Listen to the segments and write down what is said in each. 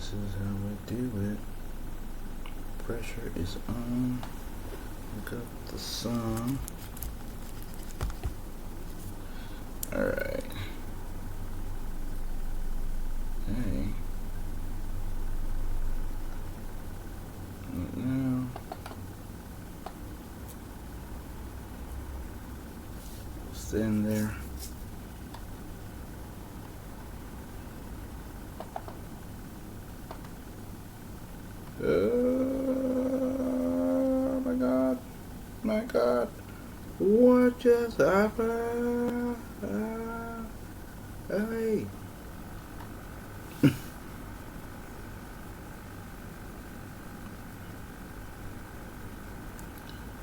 This is how I do it. Pressure is on. Look up the song. Alright. Hey. Now. Stand there. Oh my God, what just happened? Hey.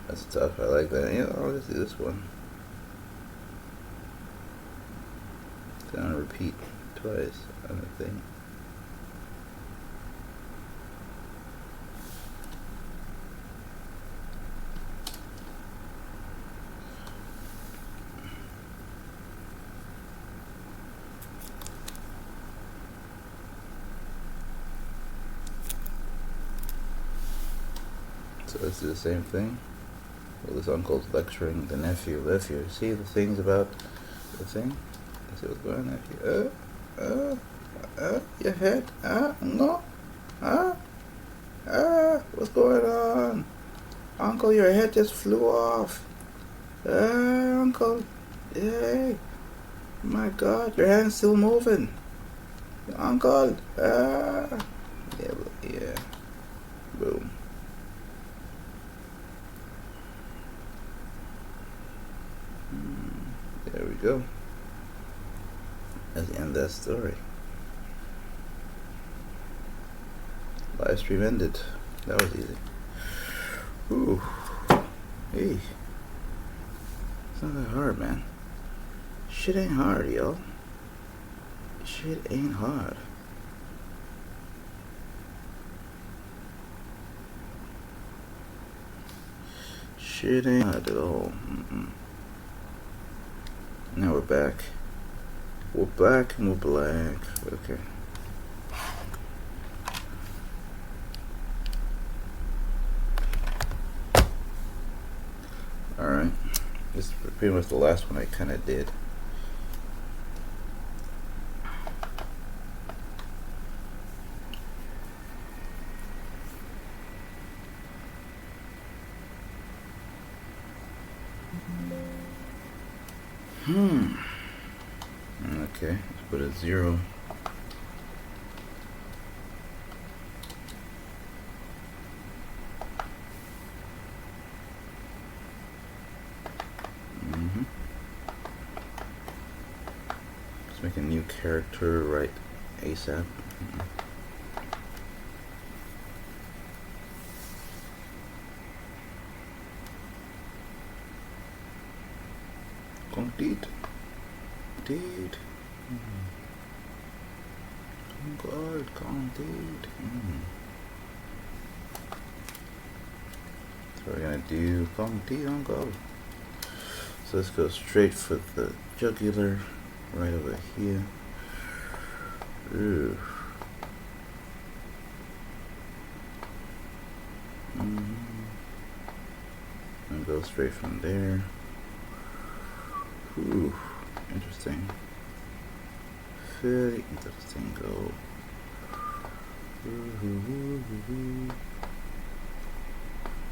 That's tough, I like that. Yeah, I'll just do this one. It's gonna repeat twice, I don't think. So let's do the same thing. Well, this uncle's lecturing the nephew. See the things about the thing? You see what's going on, nephew? Your head? No? What's going on? Uncle, your head just flew off. Uncle. Hey. My God, your hand's still moving. Uncle. Yeah. Boom. There we go. That's the end of that story. Live stream ended. That was easy. Ooh. Hey. It's not that hard, man. Shit ain't hard, yo. Shit ain't hard. Shit ain't hard at all. Now we're back. We're back and we're black. Okay. Alright. This is pretty much the last one I kind of did. Okay, let's put a 0. Let's make a new character right ASAP. Complete. Indeed. God, indeed. So we're gonna do indeed on go. So let's go straight for the jugular, right over here. Ooh. And go straight from there. Ooh, interesting. Very interesting. Go.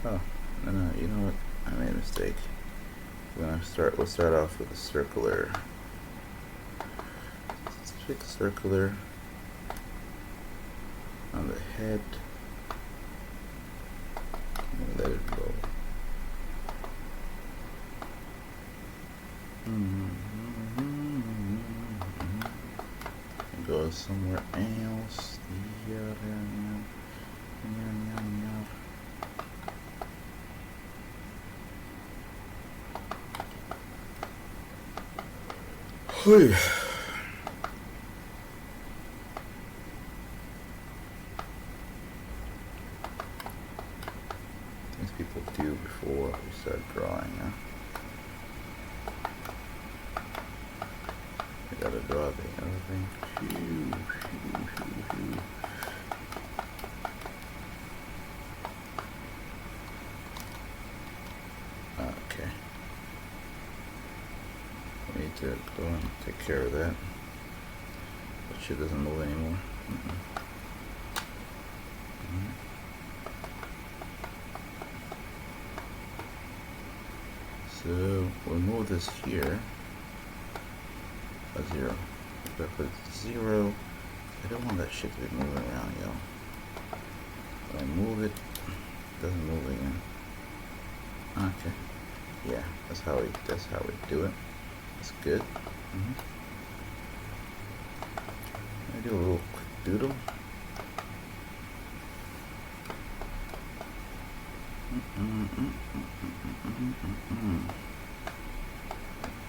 Oh, no, you know what? I made a mistake. We'll start off with a circular. Let's pick a circular on the head and let it go. And go somewhere else. Things people do before we start drawing, huh? I gotta draw the other thing. it. Go and take care of that. That shit doesn't move anymore. So we'll move this here. A 0. If I put 0, I don't want that shit to be moving around, yo. When I move it, it doesn't move again. Okay. Yeah, that's how we do it. That's good. I do a little quick doodle.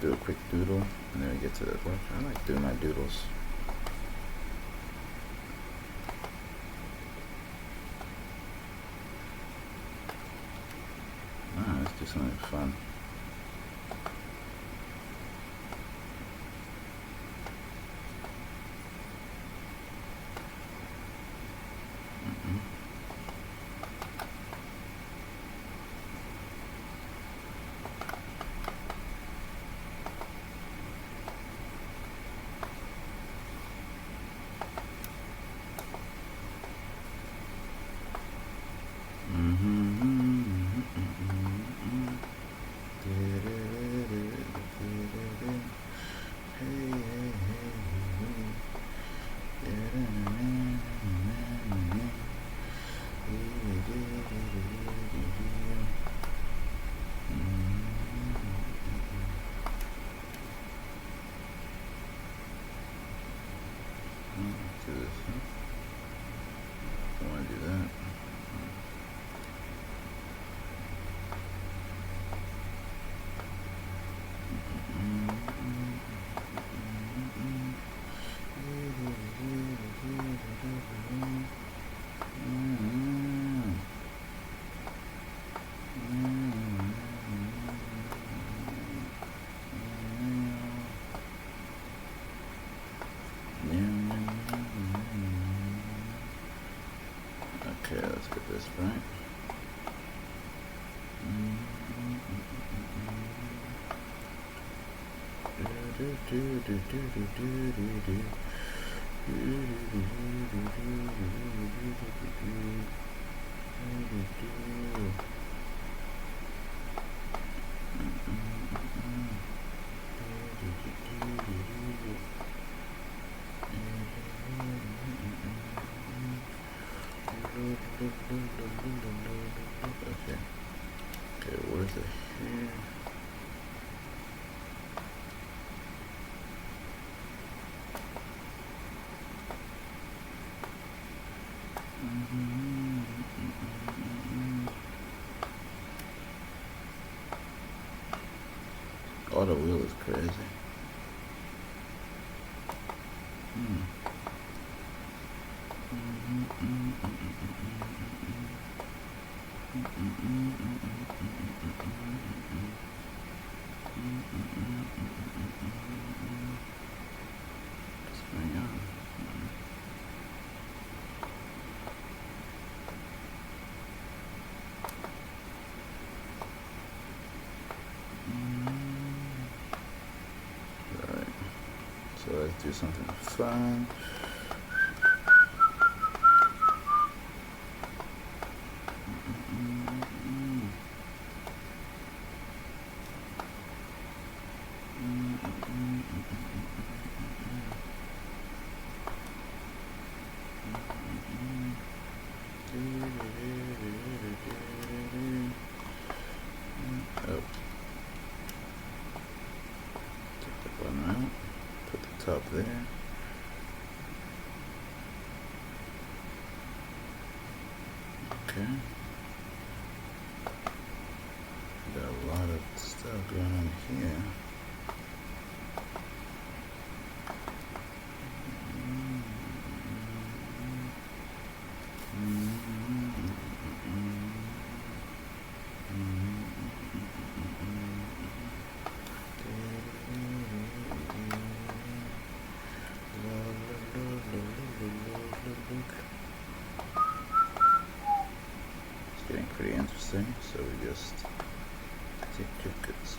Do a quick doodle, and then we get to the work. I like doing my doodles. Let's do something fun. Okay, let's get this right. Okay, where's it here? Oh, the wheel is crazy. What's going on? Alright, so let's do something fun. Top there. Okay. Got a lot of stuff going on here. It's getting pretty interesting, so we just take tickets.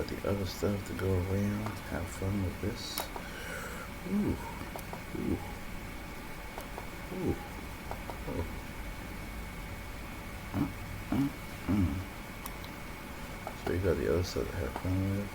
got the other stuff to go around. Have fun with this. Ooh. Ooh. Ooh. Oh. So you got the other stuff to have fun with.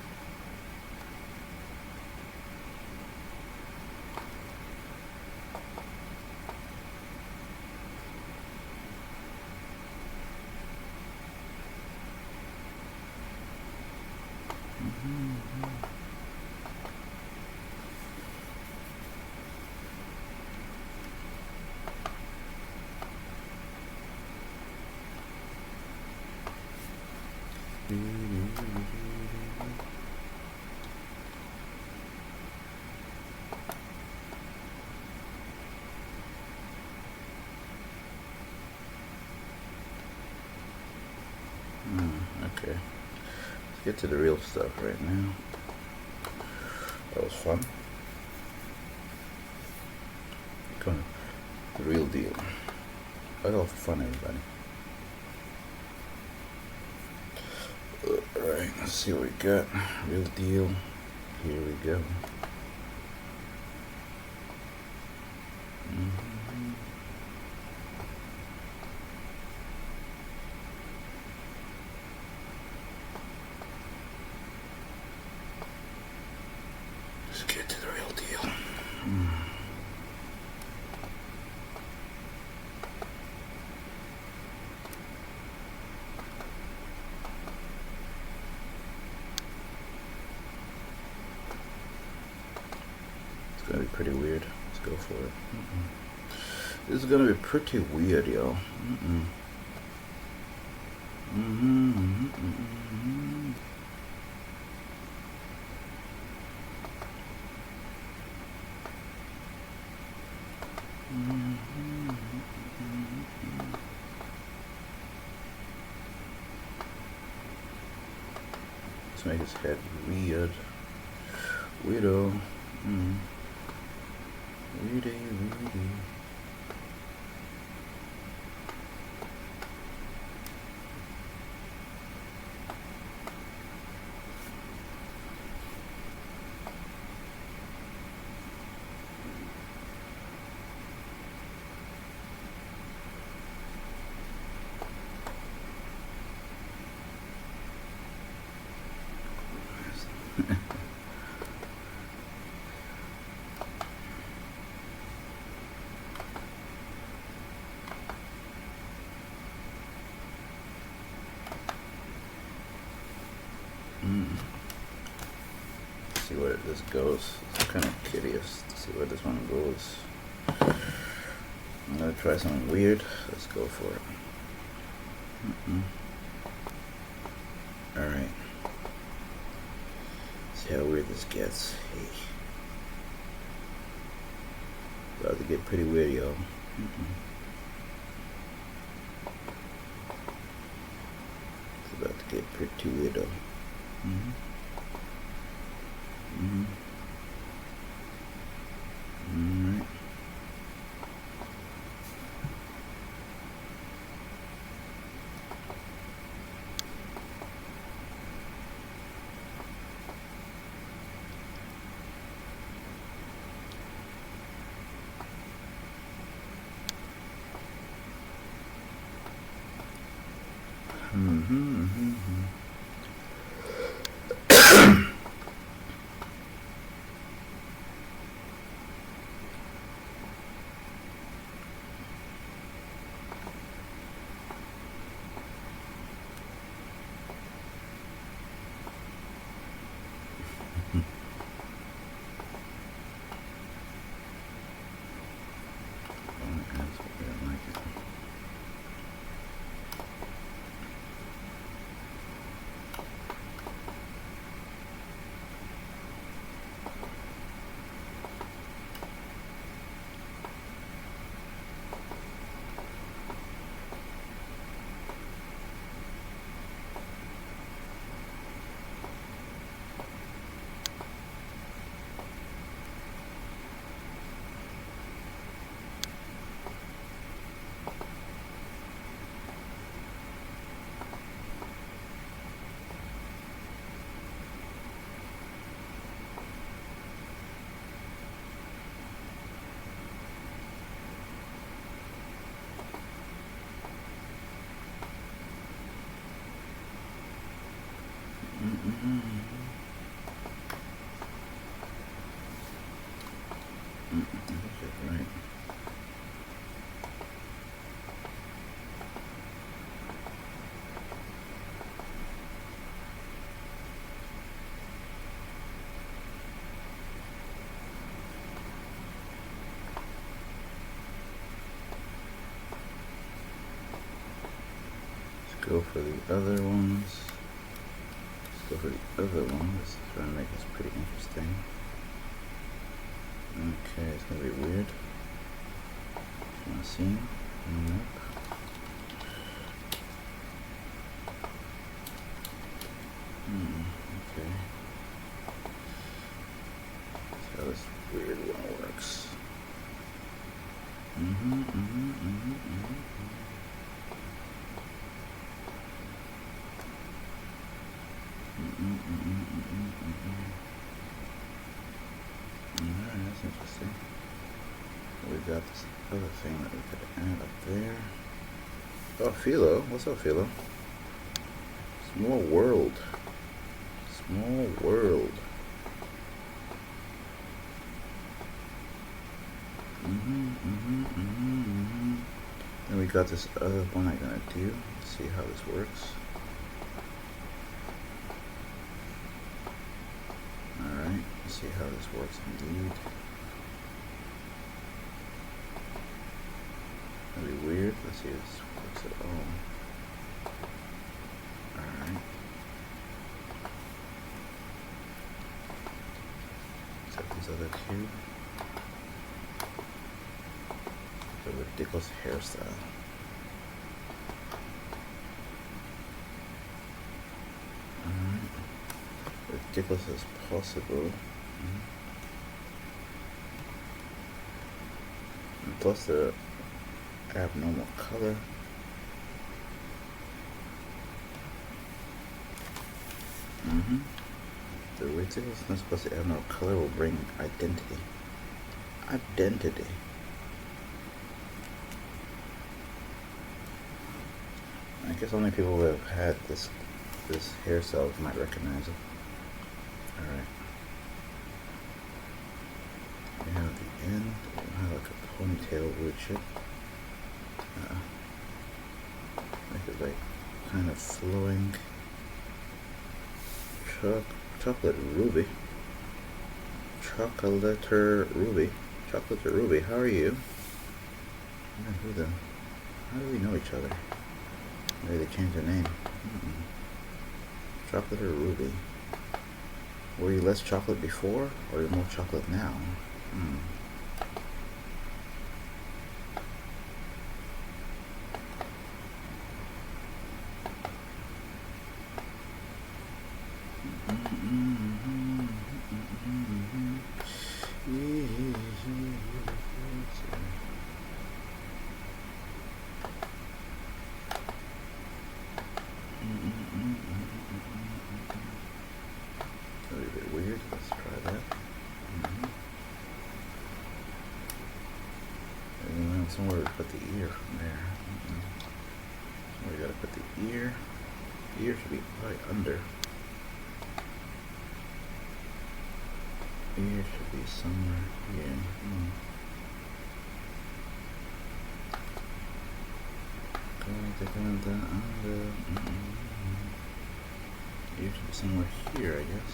Okay, let's get to the real stuff right now. That was fun. Come on, the real deal. That's all fun, everybody. Alright, let's see what we got. Real deal. Here we go. Let's get to the real deal. It's gonna be pretty weird. Let's go for it. This is gonna be pretty weird, yo. Let's make his head weird. Weirdo. Weirdy. See where this goes. I'm kind of curious to see where this one goes. I'm gonna try something weird. Let's go for it. Alright. See how weird this gets. Hey. About to get pretty weird, yo. It's about to get pretty weird, though. Alright. Right. Let's go for the other ones. Let's go for the other one. This is going to make this pretty interesting. Okay, it's going to be weird. You want to see him? Nope. Okay. That's how this weird one works. Alright, that's interesting. We got this other thing that we could add up there. Oh, Philo. What's up, Philo? Small world. Small world. Then we got this other one I'm gonna do. Let's see how this works. Alright, let's see how this works indeed. That'd be weird. Let's see if this works at all. Alright. Set these other two. The ridiculous hairstyle. Alright. Ridiculous as possible. And plus the abnormal color. The ridiculousness plus the abnormal color will bring identity. Identity. I guess only people who have had this hairstyle might recognize it. Alright. We have the end. We have like a ponytail weird shit. Make it like kind of flowing. Chocolate ruby. Chocolater ruby. How are you? How do we know each other? Maybe they changed their name. Chocolater ruby. Were you less chocolate before, or are you more chocolate now? That'd be a bit weird. Let's try that. And then somewhere to put the ear from there. So we gotta put the ear. The ear should be right under. Ear should be somewhere here. Ear should be somewhere here, I guess.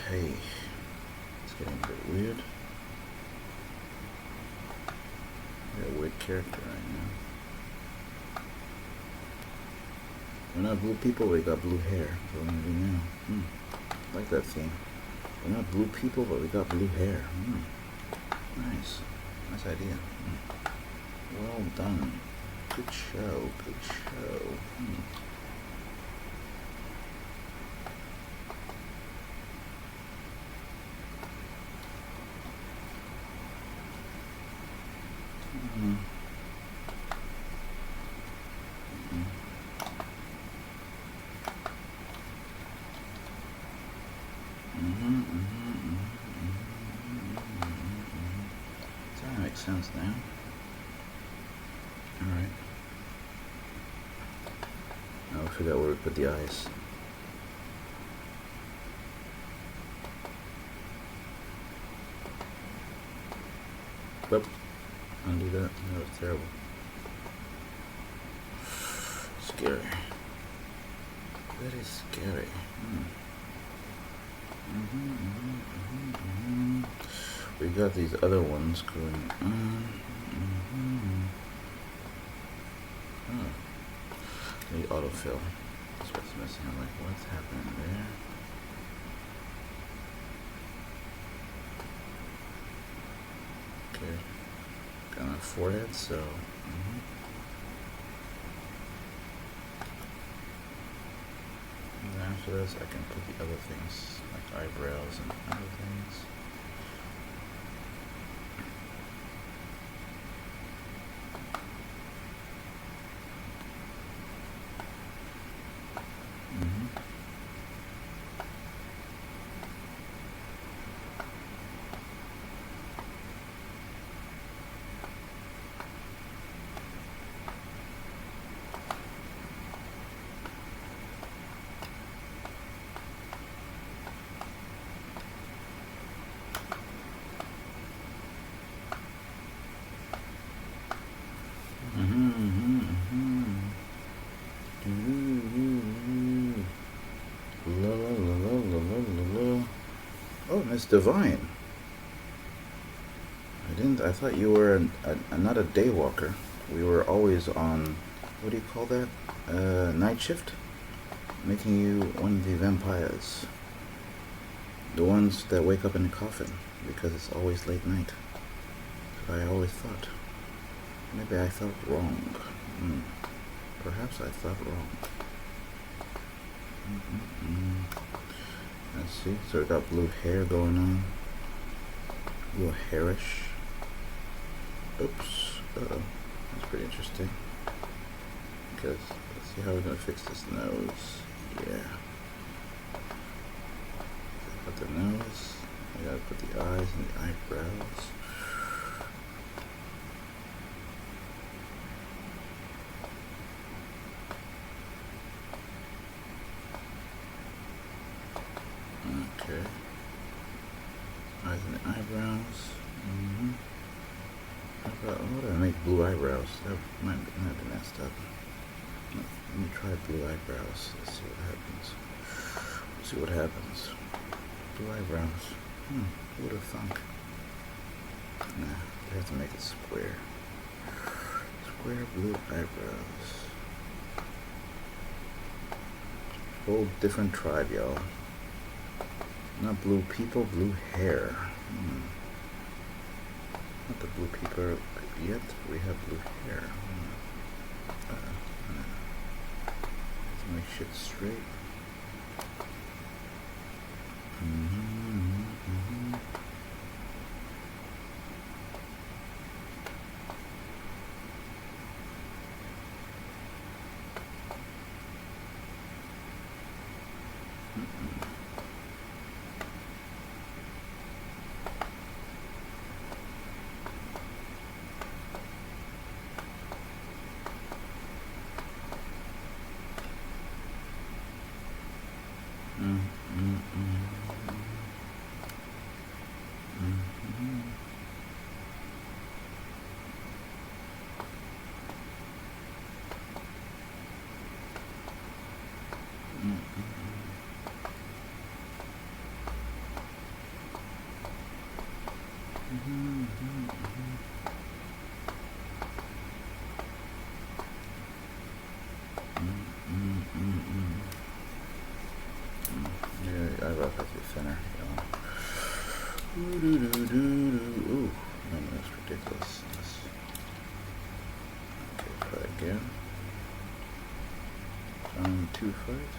Hey, it's getting a bit weird. Got a weird character right now. We're not blue people, we got blue hair. That's what we're gonna do now. I like that theme. We're not blue people, but we got blue hair. Nice. Nice idea. Well done. Good show. Good show. That makes sense now. Alright. Now we figure out where we put the eyes. Whoop. Undo that. That was terrible. Scary. That is scary. We got these other ones going on. Need autofill. That's what's missing. I'm like, what's happening there? Okay. Got my forehead, so. And after this, I can put the other things, like eyebrows and other things. Oh, Miss Divine. I thought you were not a day walker. We were always on, what do you call that? Night shift? Making you one of the vampires. The ones that wake up in a coffin because it's always late night. I always thought. Maybe I thought wrong. Perhaps I thought wrong. Let's see. So we got blue hair going on. A little hairish. Oops. Uh-oh. That's pretty interesting. Because let's see how we're gonna fix this nose. Yeah. Put the nose. I gotta put the eyes and the eyebrows. Okay. Eyes and the eyebrows. What do I make blue eyebrows? That might be messed up. Let me try blue eyebrows. Let's see what happens. Let's see what happens. Blue eyebrows. Who would have thunk? Nah, we have to make it square. Square blue eyebrows. Whole different tribe, y'all. Not blue people, blue hair. Not the blue people yet. We have blue hair. Let's make shit straight. Yeah, eyebrows have to be thinner. Ooh, no, that's ridiculous. Okay, try again. 2 fight.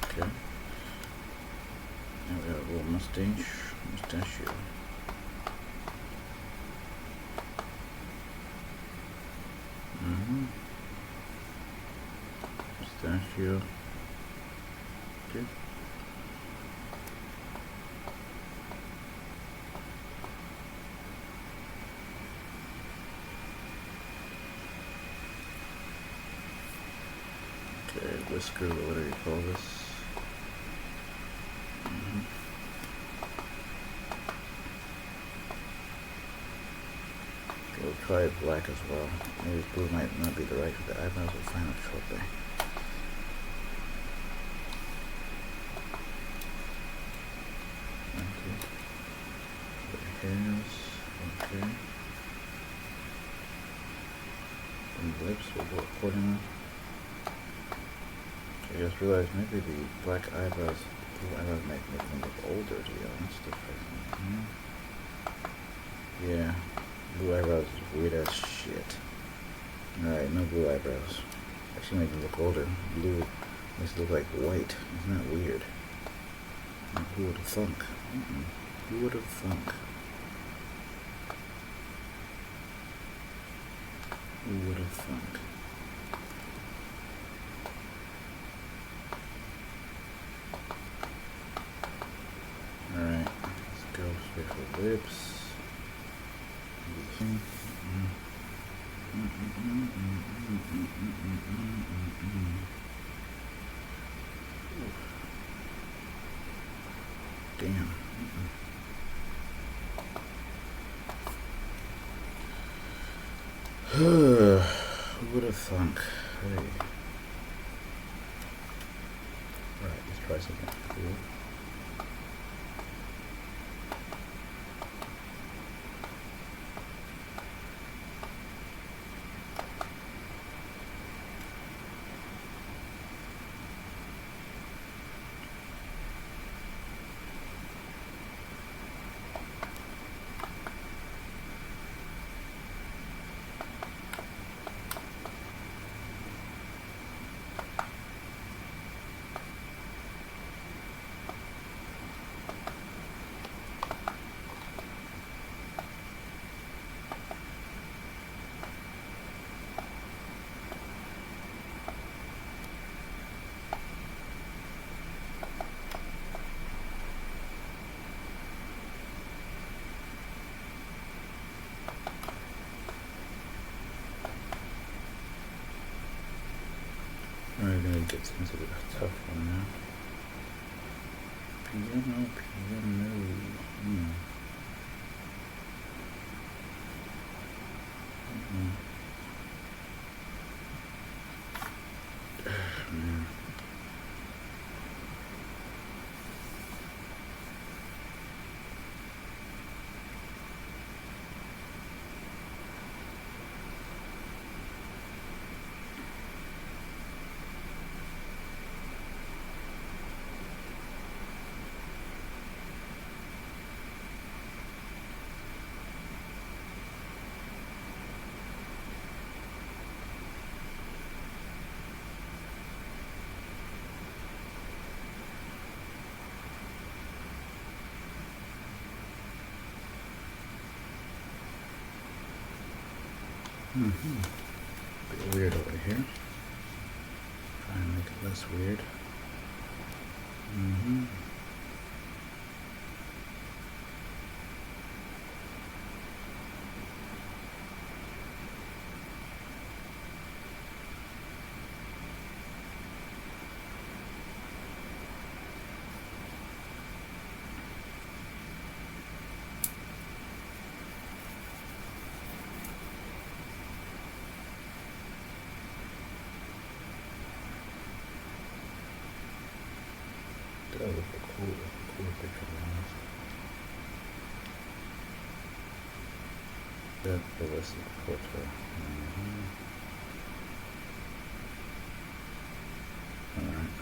Okay. Now we got a little mustachio. Mustachio. Okay. whisker, or whatever you call this. We'll try black as well. Maybe blue might not be the right for the eyebrows. We'll find out shortly. Okay. The hairs. Okay. And the lips will go accordingly. I just realized maybe the black eyebrows, blue eyebrows might make them look older, to be honest. Yeah. Blue eyebrows is weird as shit. Alright, no blue eyebrows. Actually make them look older. Blue makes it look like white. Isn't that weird? Who would have thunk? Who would have thunk? Who would have thunk? Alright, let's go straight for lips. Damn. Who would have thunk? Hey. Alright, let's try something cool. We're gonna get into the tough one now. Piano. Man. Bit weird over here. Try and make it less weird. That was a cool picture, that was a photo. Alright.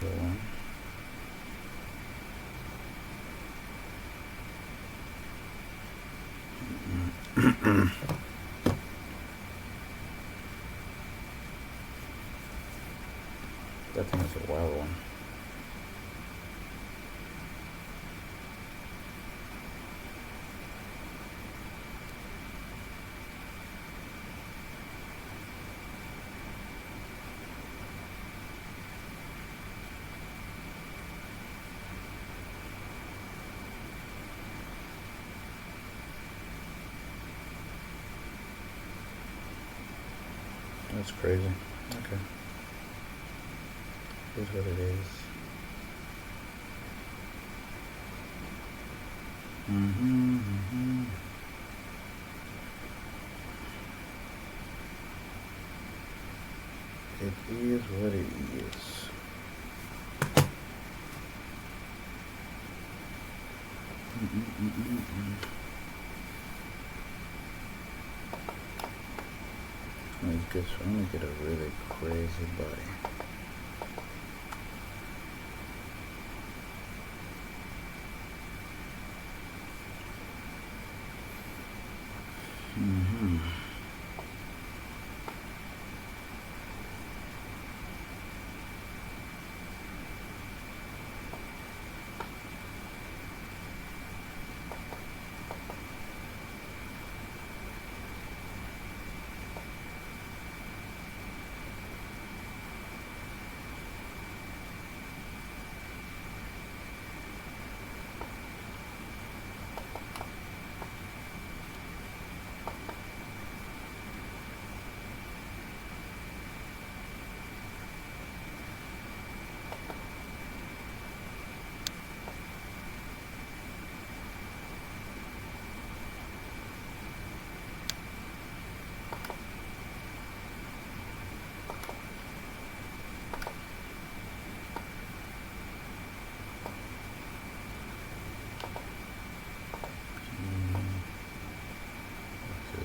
Go on. That thing is a wild one. That's crazy. Okay. Here's what it is. It is what it is. I'm gonna get a really crazy body.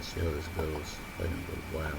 See how this goes. I can go wild.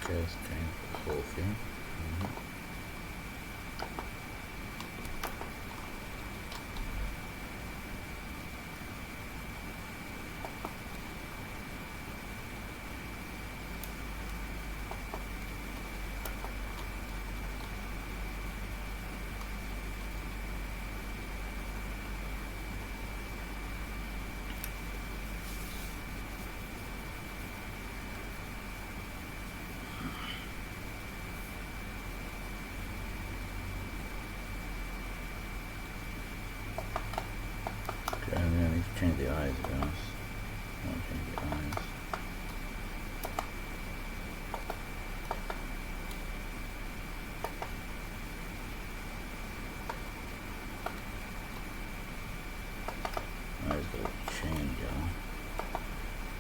Okay, let's change the whole thing. Okay, and then I need to change the eyes, guys. I want to change the eyes. Eyes gotta change, y'all.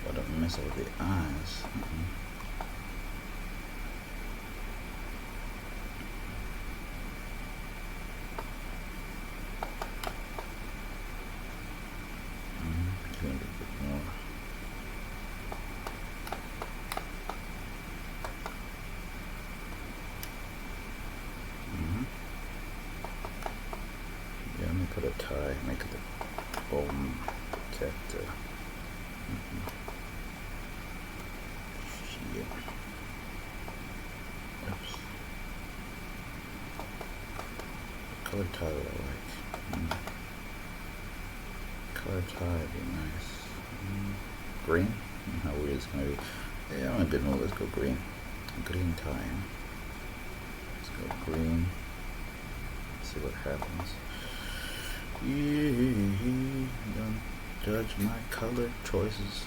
But don't mess up with the eyes. Put a tie, make the bone protector. Shit. Oops. Color tie would I like? Color tie would be nice. Green? How weird it's gonna be. Yeah, I'm in a good mood. Let's go green. Green tie. Let's go green. Let's see what happens. Don't judge my color choices.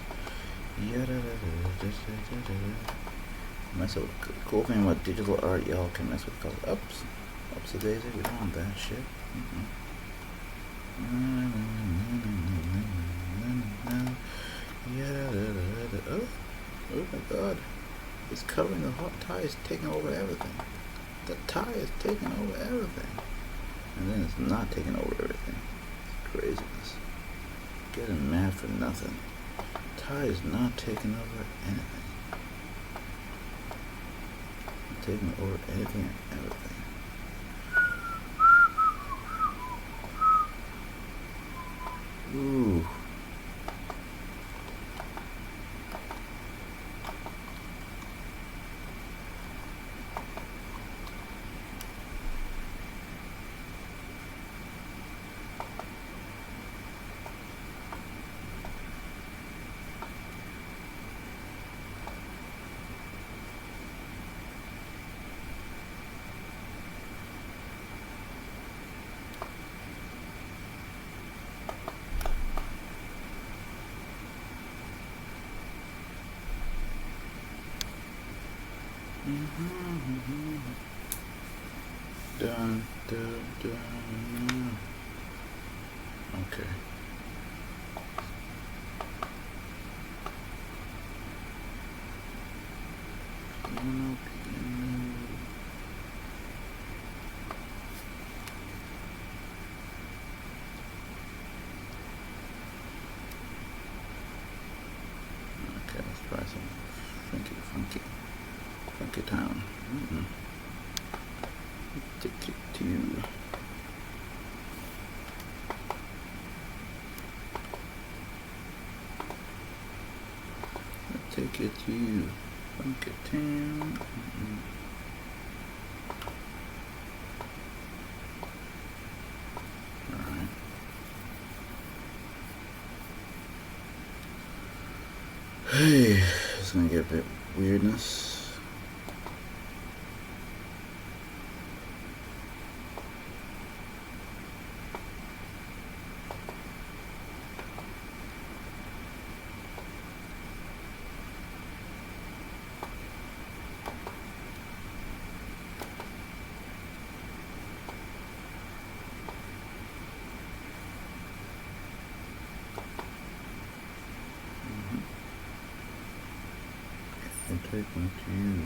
Mess with the cool thing about digital art, y'all can mess with color. Ups a daisy, we don't want that shit. Oh my god. It's covering the hot tire. It's taking over everything. The tire is taking over everything. And then it's not taking over everything. It's craziness. Getting mad for nothing. The tire is not taking over anything. It's taking over anything and everything. Ooh. Dun, dun, dun. Okay. Okay, let's try some funky town. Take it to you. Take it to you. Funky town. Alright. Hey, it's gonna get a bit weirdness. I'll take one to you.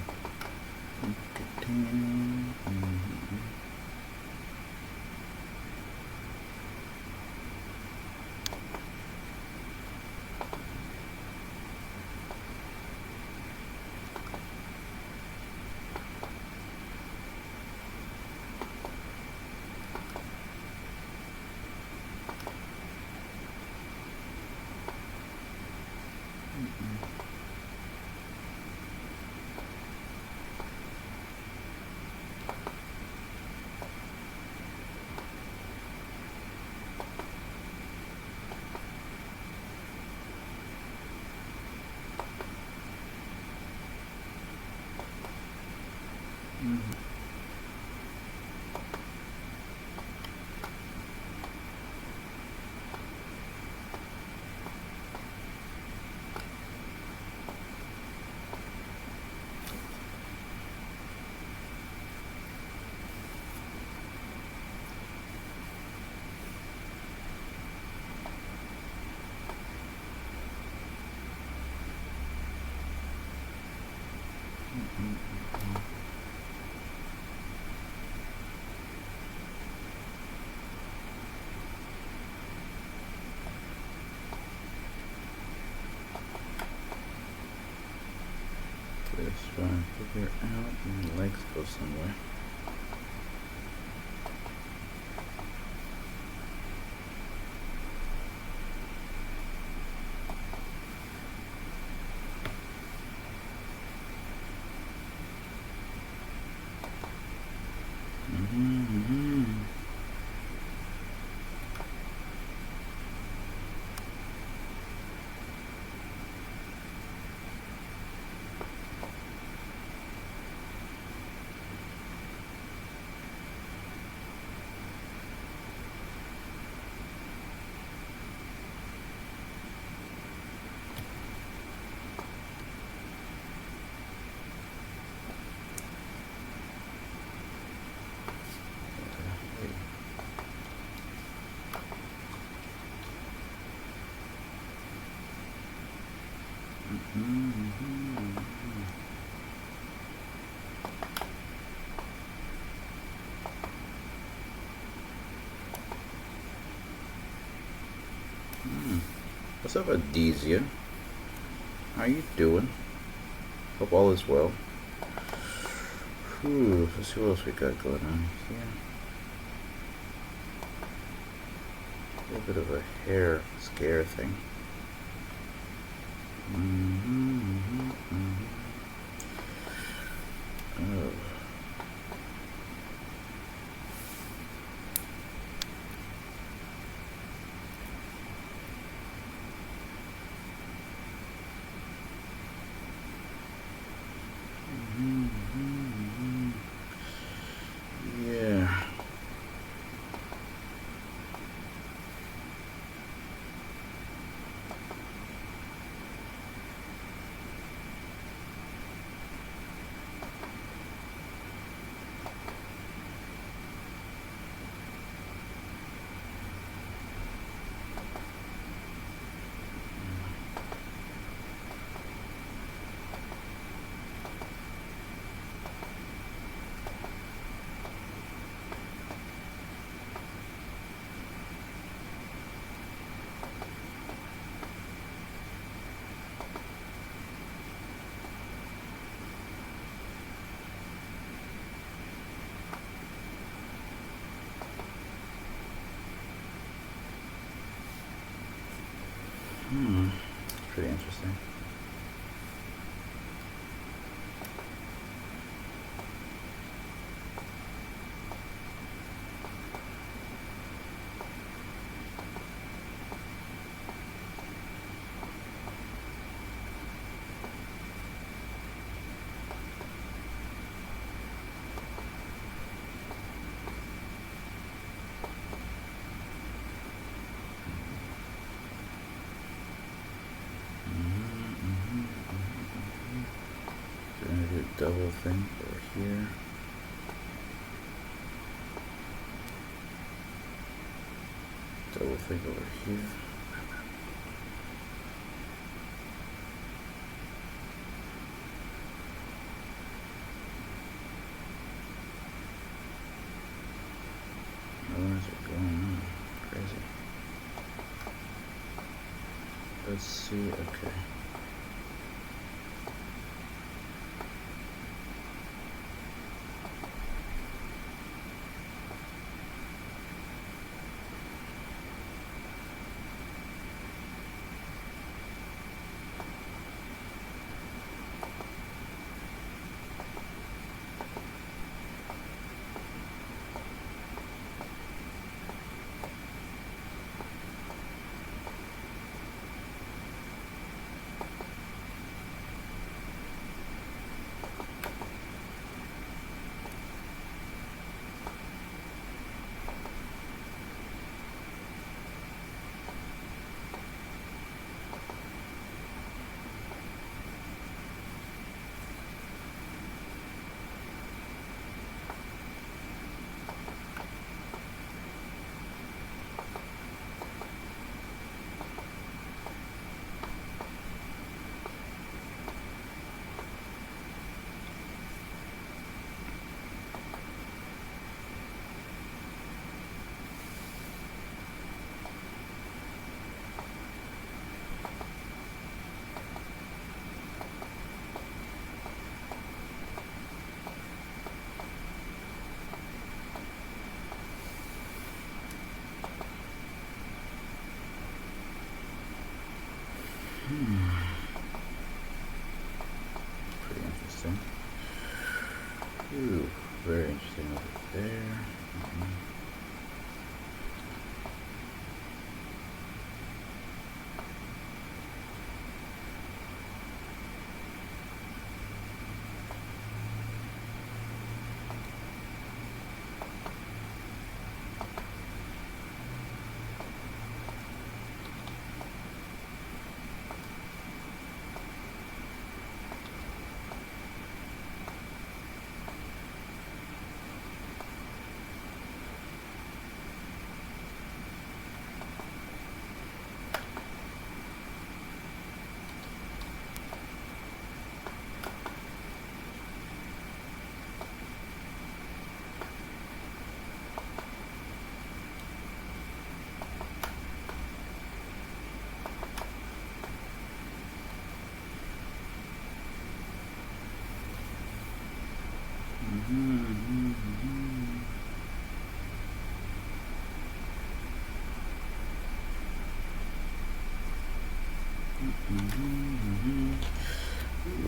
Let's try and figure out my legs go somewhere. What's up, Adesia? How you doing? Hope all is well. Whew, let's see what else we got going on here. A little bit of a hair scare thing. Oh. Yeah. Pretty interesting. Double thing over here. Double thing over here. What is it going on? Crazy. Let's see. Okay. Ooh,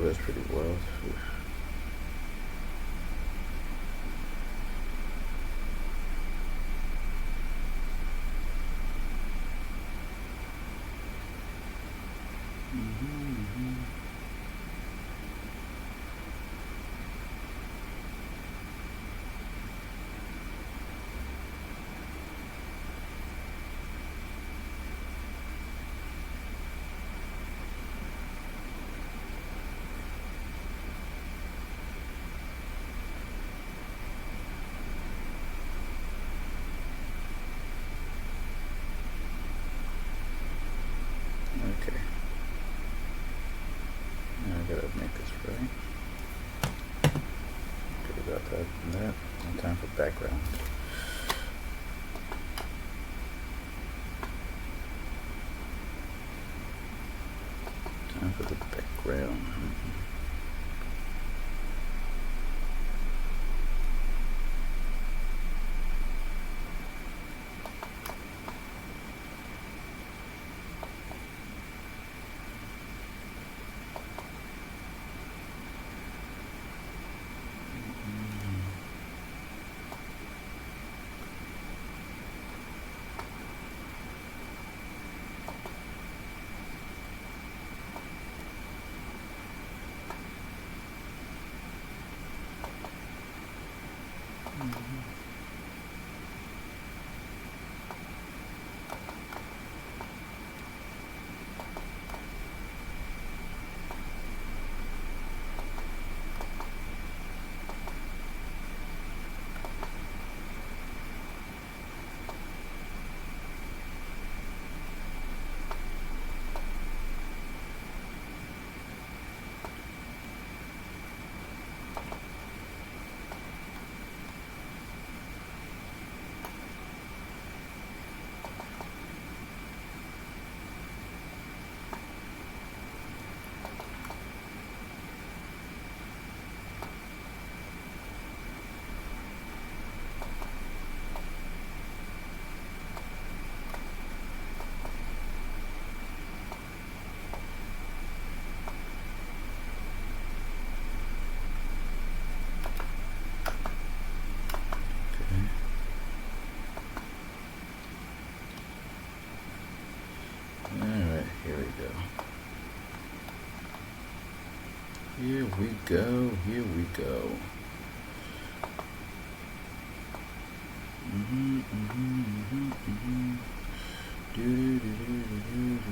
that's pretty wild. Okay. Now I gotta make this right. Okay, got that and that. Now time for background. Time for the background. Alright, here we go. Here we go, here we go. Do do do do do do.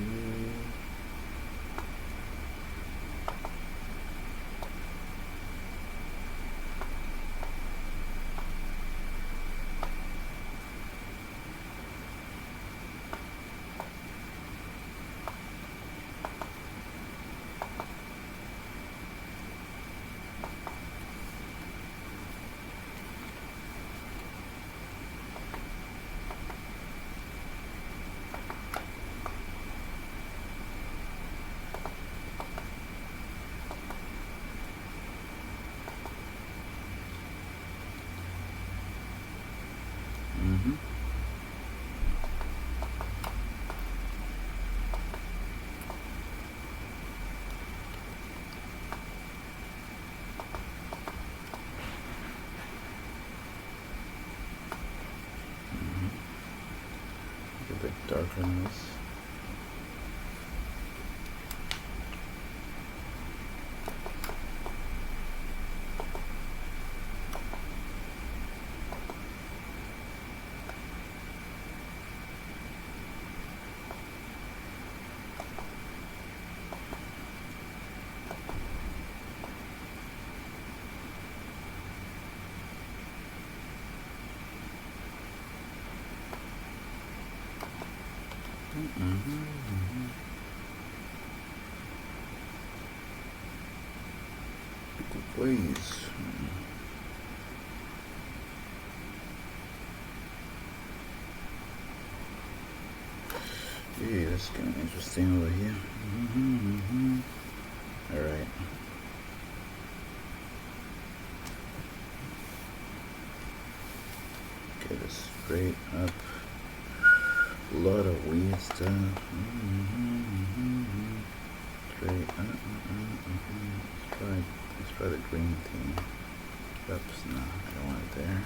A bit darker than this. Please. Yeah, that's kind of interesting over here. All right. Straight up. A lot of weird stuff. Straight up. Let's try the green thing. Oops, no, I don't want it there.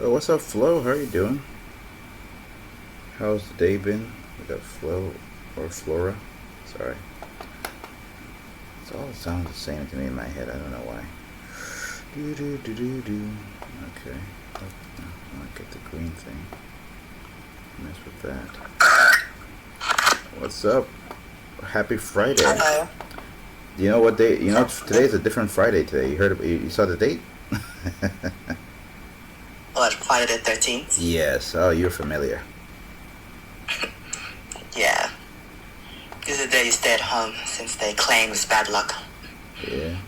Oh, what's up, Flo? How are you doing? How's the day been? We got Flo or Flora. Sorry. It all sounds the same to me in my head. I don't know why. Okay. I want to get the green thing. Mess with that. What's up? Happy Friday. Hello. Do you know what day? You know, today's a different Friday today. You heard? You saw the date? What, Friday the 13th? Yes. Oh, you're familiar. Yeah. This is the day you stay at home since they claim it's bad luck. Yeah.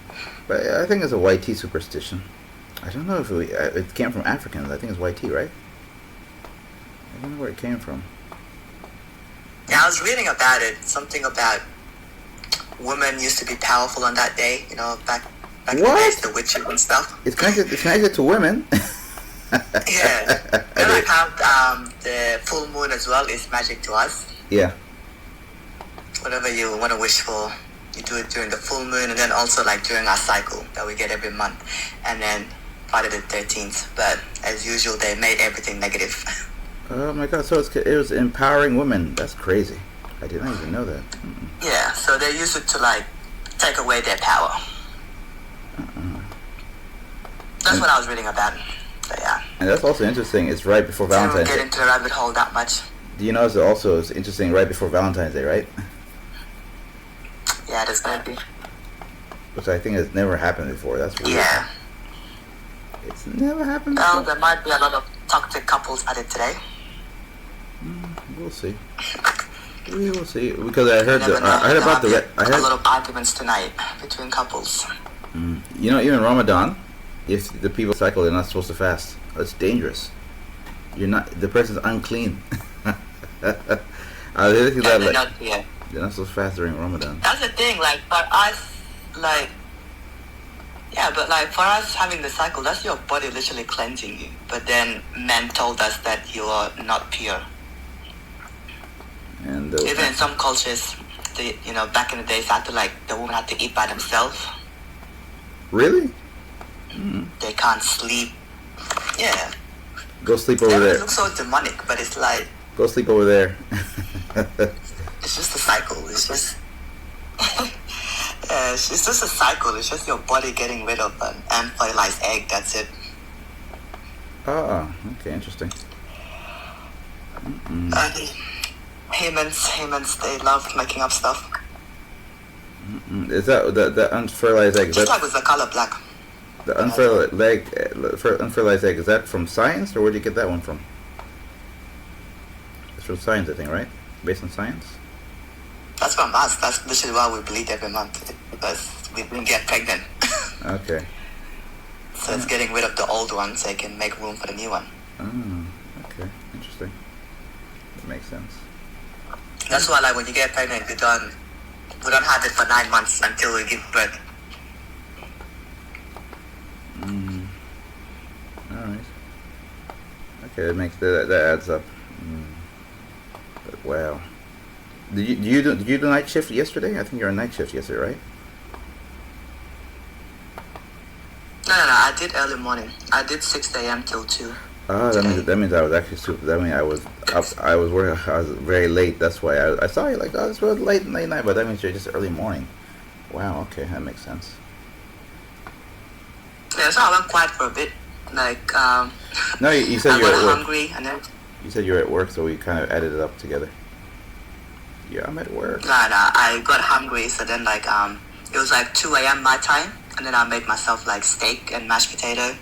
But I think it's a YT superstition. I don't know if it came from Africans. I think it's YT, right? I don't know where it came from. Yeah, I was reading about it. Something about women used to be powerful on that day. You know, back in the days, the witches and stuff. It's connected to women. Yeah. And like how the full moon as well is magic to us. Yeah. Whatever you want to wish for, you do it during the full moon, and then also like during our cycle that we get every month, and then Friday the 13th. But as usual, they made everything negative. Oh my God! So it was empowering women. That's crazy. I didn't even know that. Yeah. So they use it to like take away their power. That's what I was reading about. So yeah. And that's also interesting. It's right before Valentine's Day. I didn't get into the rabbit hole that much. Do you know it's also interesting right before Valentine's Day, right? Yeah, there's gonna be. Which I think has never happened before. That's weird. Yeah. It's never happened Well, before. there might be a lot of toxic couples at it today. We'll see. We will see. Because I heard a lot of arguments tonight between couples. You know, even Ramadan, if the people cycle, they're not supposed to fast. It's dangerous. You're not. The person's unclean. They're not supposed to fast during Ramadan. That's the thing. Like for us, like. Yeah, but like for us having the cycle, that's your body literally cleansing you. But then men told us that you are not pure. And even in some cultures, back in the days, the woman had to eat by themselves. Really? They can't sleep. Yeah. Go sleep over there. It looks so demonic, but it's like. Go sleep over there. It's just a cycle. It's just. Yeah, it's just a cycle. It's just your body getting rid of an unfertilized egg. That's it. Oh, okay, interesting. Humans, they love making up stuff. Is that the unfertilized egg? Just like with the color black. The unfertilized egg, is that from science, or where'd you get that one from? It's from science, I think, right? Based on science? That's from us. That's literally why we bleed every month, because we didn't get pregnant. Okay. So it's getting rid of the old one so it can make room for the new one. Oh, okay. Interesting. That makes sense. That's why, like, when you get pregnant, we don't have it for 9 months until we give birth. Alright. Okay, that adds up. But wow. Did you do night shift yesterday? I think you're on night shift yesterday, right? No. I did early morning. I did 6 a.m. till 2. Oh, that means I was actually super. That means I was up. I was working. I was very late. That's why I saw you like, oh, it's really late night. But that means you're just early morning. Wow. Okay, that makes sense. Yeah, so I went quiet for a bit. Like, no, you said you were at work. Hungry, and then. You said you were at work, so we kind of added it up together. Yeah, I'm at work. No, I got hungry, so then like it was like 2 a.m. my time, and then I made myself like steak and mashed potato,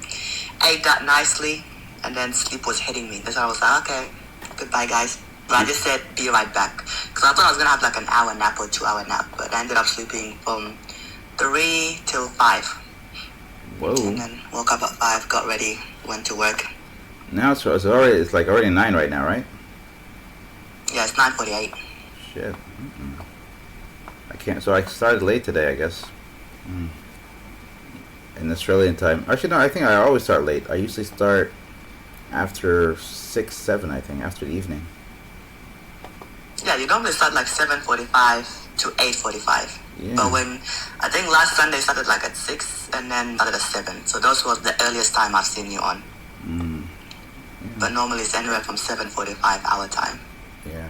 ate that nicely, and then sleep was hitting me. So I was like, okay, goodbye guys. But I just said, be right back, because I thought I was gonna have like an hour nap or 2 hour nap, but I ended up sleeping from 3 till 5. Whoa. And then woke up at 5, got ready, went to work. Now it's already 9 right now, right? Yeah, it's 9:48. Shit. I can't. So I started late today, I guess. in Australian time. Actually, no, I think I always start late. I usually start after 6, 7, I think, after the evening. Yeah, you normally start like 7:45 to 8:45. Yeah. But when I think last Sunday started like at 6 and then started at 7. So those was the earliest time I've seen you on. Mm. But normally it's anywhere from 7:45 our time. Yeah.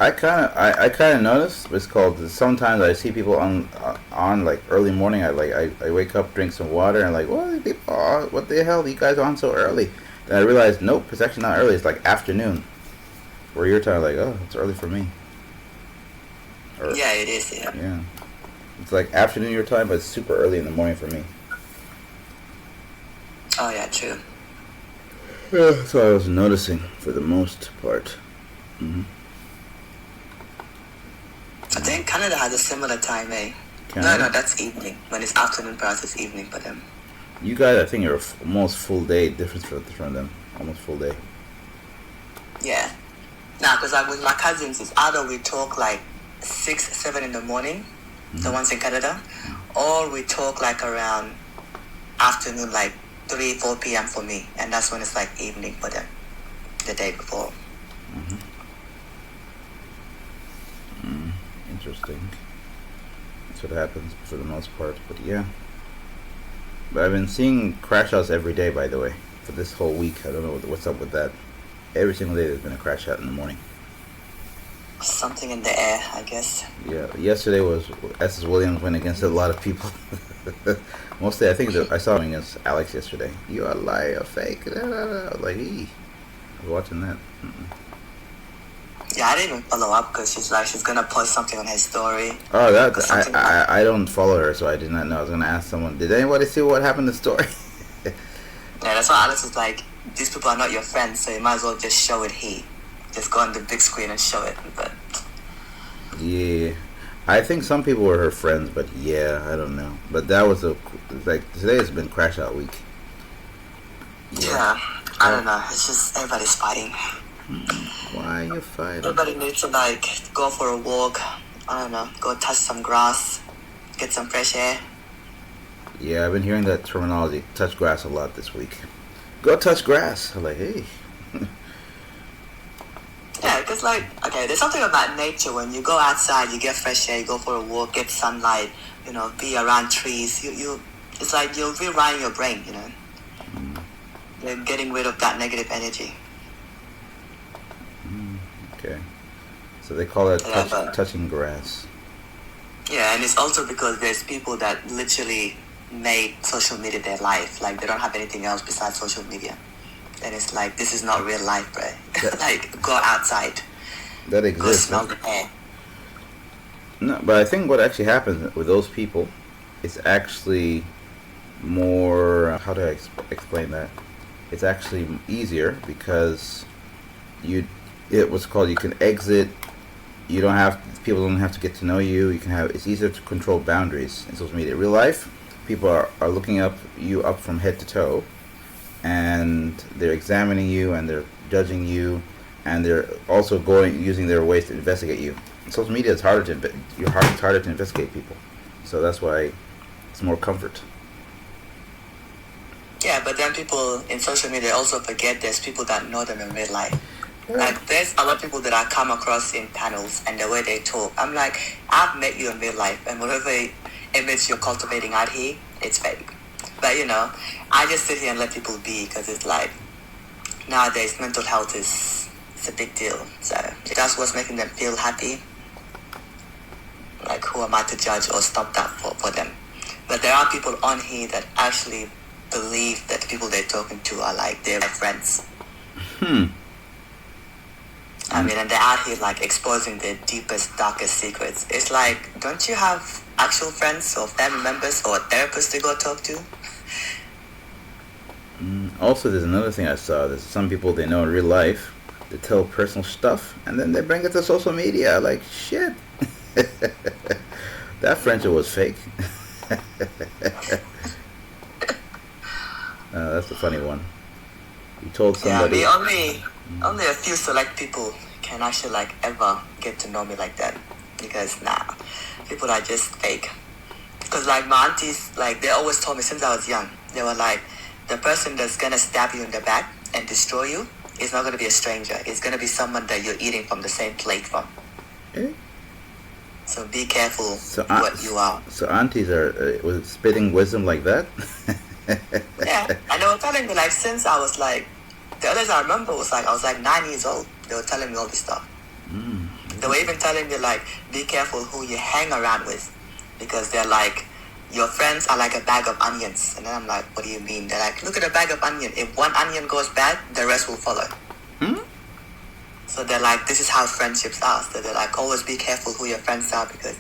I kind of notice it's called. Sometimes I see people on like early morning. I wake up, drink some water, and like, well, people, oh, what the hell? You guys on so early? Then I realize, nope, it's actually not early. It's like afternoon. Where you're time, like, oh, it's early for me. Or, Yeah, it is. Yeah. Yeah. It's like afternoon your time, but it's super early in the morning for me. Oh yeah, true. Yeah, that's what I was noticing for the most part. Mm-hmm. I think Canada has a similar time, eh? Canada? No, that's evening. When it's afternoon for us, it's evening for them. You guys, I think, are almost full day difference from them. Almost full day. Yeah. Nah, because like with my cousins, it's either we talk like 6, 7 in the morning, the ones in Canada, or we talk like around afternoon, like 3, 4 p.m. for me, and that's when it's like evening for them, the day before. Mm-hmm. Interesting. That's what happens for the most part, but yeah. But I've been seeing crash outs every day, by the way, for this whole week. I don't know what's up with that. Every single day there's been a crash out in the morning. Something in the air, I guess. Yeah, yesterday was S.S. Williams went against a lot of people. Mostly, I think I saw him against Alex yesterday. You are a liar, fake. I was like, I was watching that. Yeah, I didn't even follow up because she's gonna post something on her story. Oh, I don't follow her, so I did not know. I was gonna ask someone, did anybody see what happened in the story? Yeah, that's why Alex was like, these people are not your friends, so you might as well just show it here. Just go on the big screen and show it. But yeah, I think some people were her friends, but yeah, I don't know. But that was like today has been crash out week. Yeah, I don't know. It's just everybody's fighting. Why are you fighting? Everybody needs to like go for a walk. I don't know, go touch some grass, get some fresh air. Yeah, I've been hearing that terminology, touch grass, a lot this week. Go touch grass. I'm like, hey. Yeah, because like, okay, there's something about nature. When you go outside, you get fresh air, you go for a walk, get sunlight, be around trees. It's like you're rewiring your brain, You're getting rid of that negative energy. Okay. So they call it touching grass. Yeah, and it's also because there's people that literally made social media their life. Like, they don't have anything else besides social media. And it's like, this is not real life, bro. Like, go outside. That exists. Go smell the air. No, but I think what actually happens with those people is actually more... how do I explain that? It's actually easier because you can exit. You don't have... people don't have to get to know you. It's easier to control boundaries in social media. Real life, people are looking you up from head to toe, and they're examining you, and they're judging you, and they're also using their ways to investigate you. In social media, it's harder to investigate people, so that's why it's more comfort. Yeah, but then people in social media also forget there's people that know them in real life. Like, there's a lot of people that I come across in panels and the way they talk. I'm like, I've met you in real life, and whatever image you're cultivating out here, it's fake. But, I just sit here and let people be, because it's like, nowadays, mental health is a big deal. So if that's what's making them feel happy, like, who am I to judge or stop that for them? But there are people on here that actually believe that the people they're talking to are like their friends. I mean, and they're out here like exposing their deepest, darkest secrets. It's like, don't you have actual friends or family members or a therapist to go talk to? Also, there's another thing I saw. There's some people they know in real life, they tell personal stuff, and then they bring it to social media. Like, shit. That friendship was fake. That's the funny one. You told somebody... Yeah, only a few select people can actually like ever get to know me like that, because people are just fake. Because like my aunties, like they always told me since I was young, they were like, the person that's gonna stab you in the back and destroy you is not gonna be a stranger. It's gonna be someone that you're eating from the same plate from. Eh? So be careful So, what you are. so aunties are was spitting wisdom like that? Yeah, and they were telling me like since I was like, the others I remember was like I was like 9 years old. They were telling me all this stuff. They were even telling me like, be careful who you hang around with, because they're like, your friends are like a bag of onions. And then I'm like, what do you mean? They're like, look at a bag of onion. If one onion goes bad, the rest will follow. Hmm? So they're like, this is how friendships are. So they're like, always be careful who your friends are, because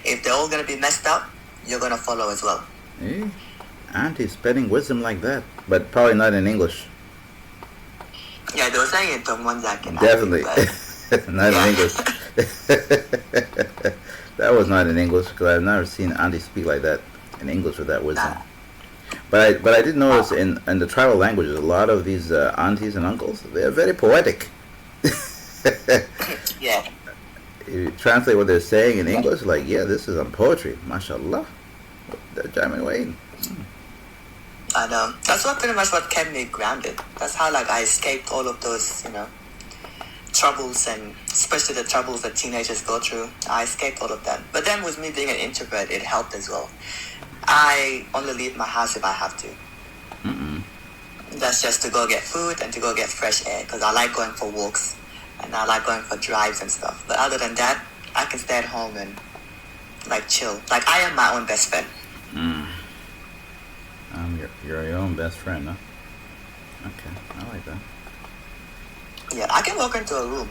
if they're all gonna be messed up, you're gonna follow as well. Eh? Aunties spitting wisdom like that, but probably not in English. Yeah, they were saying it from one Jack. Definitely. Not in English. That was not in English, because I've never seen auntie speak like that in English with that wisdom. Nah. But I did notice in the tribal languages, a lot of these aunties and uncles, they are very poetic. Yeah. You translate what they're saying in English, like, yeah, this is on poetry. MashaAllah. They're jamming away. I know. That's what pretty much what kept me grounded. That's how like I escaped all of those, troubles, and especially the troubles that teenagers go through. I escaped all of that. But then with me being an introvert, it helped as well. I only leave my house if I have to. Mm-mm. That's just to go get food and to go get fresh air, because I like going for walks and I like going for drives and stuff. But other than that, I can stay at home and like chill. Like I am my own best friend. Mm. You're your own best friend, huh? Okay, I like that. Yeah, I can walk into a room.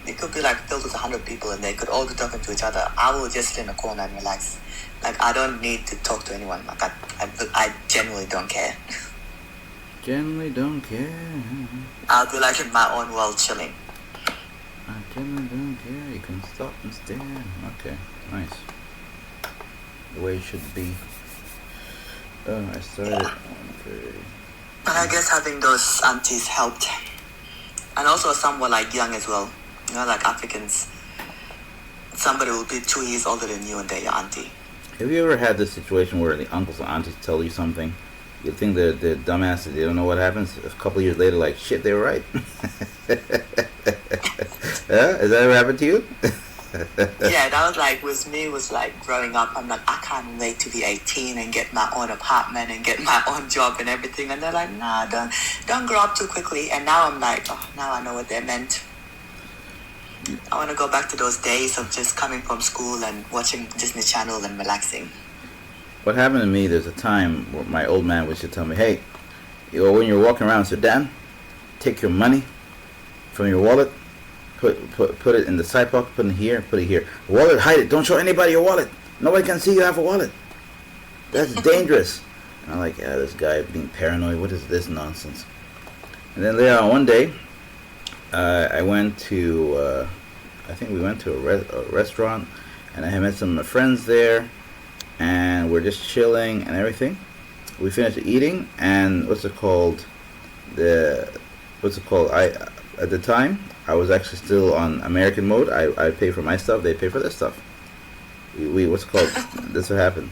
It could be like filled with 100 people and they could all be talking to each other. I will just sit in a corner and relax. Like I don't need to talk to anyone. Like I genuinely don't care. Generally don't care. I'll be like in my own world chilling. I generally don't care. You can stop and stare. Okay, nice. The way it should be. Oh, I started. Okay. But I guess having those aunties helped. And also some were like young as well. Like Africans. Somebody will be 2 years older than you and they're your auntie. Have you ever had this situation where the uncles and aunties tell you something? You think they're dumbasses, they don't know what happens? A couple of years later, like, shit, they were right. Yeah? Has that ever happened to you? Yeah, that was like, with me, was like growing up, I'm like, I can't wait to be 18 and get my own apartment and get my own job and everything. And they're like, nah, don't grow up too quickly. And now I'm like, oh, now I know what they meant. I want to go back to those days of just coming from school and watching Disney Channel and relaxing. What happened to me, there's a time where my old man would tell me, hey, when you're walking around Sudan, take your money from your wallet, put it in the side pocket, put it here, put it here. Wallet, hide it. Don't show anybody your wallet. Nobody can see you have a wallet. That's dangerous. And I'm like, yeah, this guy being paranoid. What is this nonsense? And then later on one day, I went to, I think we went to a restaurant, and I had met some of my friends there, and we're just chilling and everything. We finished eating, and what's it called? At the time, I was actually still on American mode. I pay for my stuff, they pay for their stuff. What's it called? This what happened.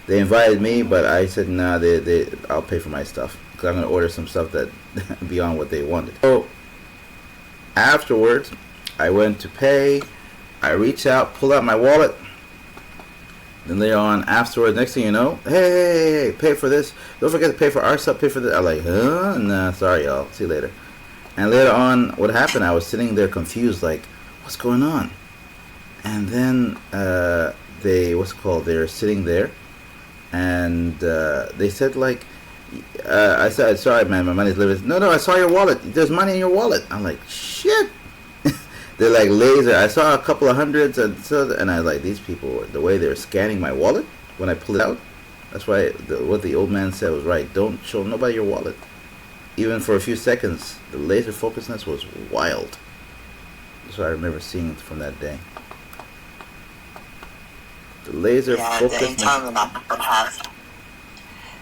They invited me, but I said, nah, I'll pay for my stuff, because I'm going to order some stuff that beyond what they wanted. So, afterwards, I went to pay. I reached out, pulled out my wallet. Then later on, afterwards, next thing you know, hey, pay for this. Don't forget to pay for our stuff, pay for this. I'm like, huh? Nah, sorry, y'all. See you later. And later on, what happened, I was sitting there confused, like, what's going on? And then they were sitting there, and they said, like, I said, sorry, man, my money's limited. No, I saw your wallet. There's money in your wallet. I'm like, shit. They're like laser. I saw a couple of hundreds, and I was like, these people, the way they're scanning my wallet when I pull it out. That's why what the old man said was right. Don't show nobody your wallet. Even for a few seconds, the laser focusedness was wild. That's what I remember seeing from that day. The laser focusedness. The entanglement I have.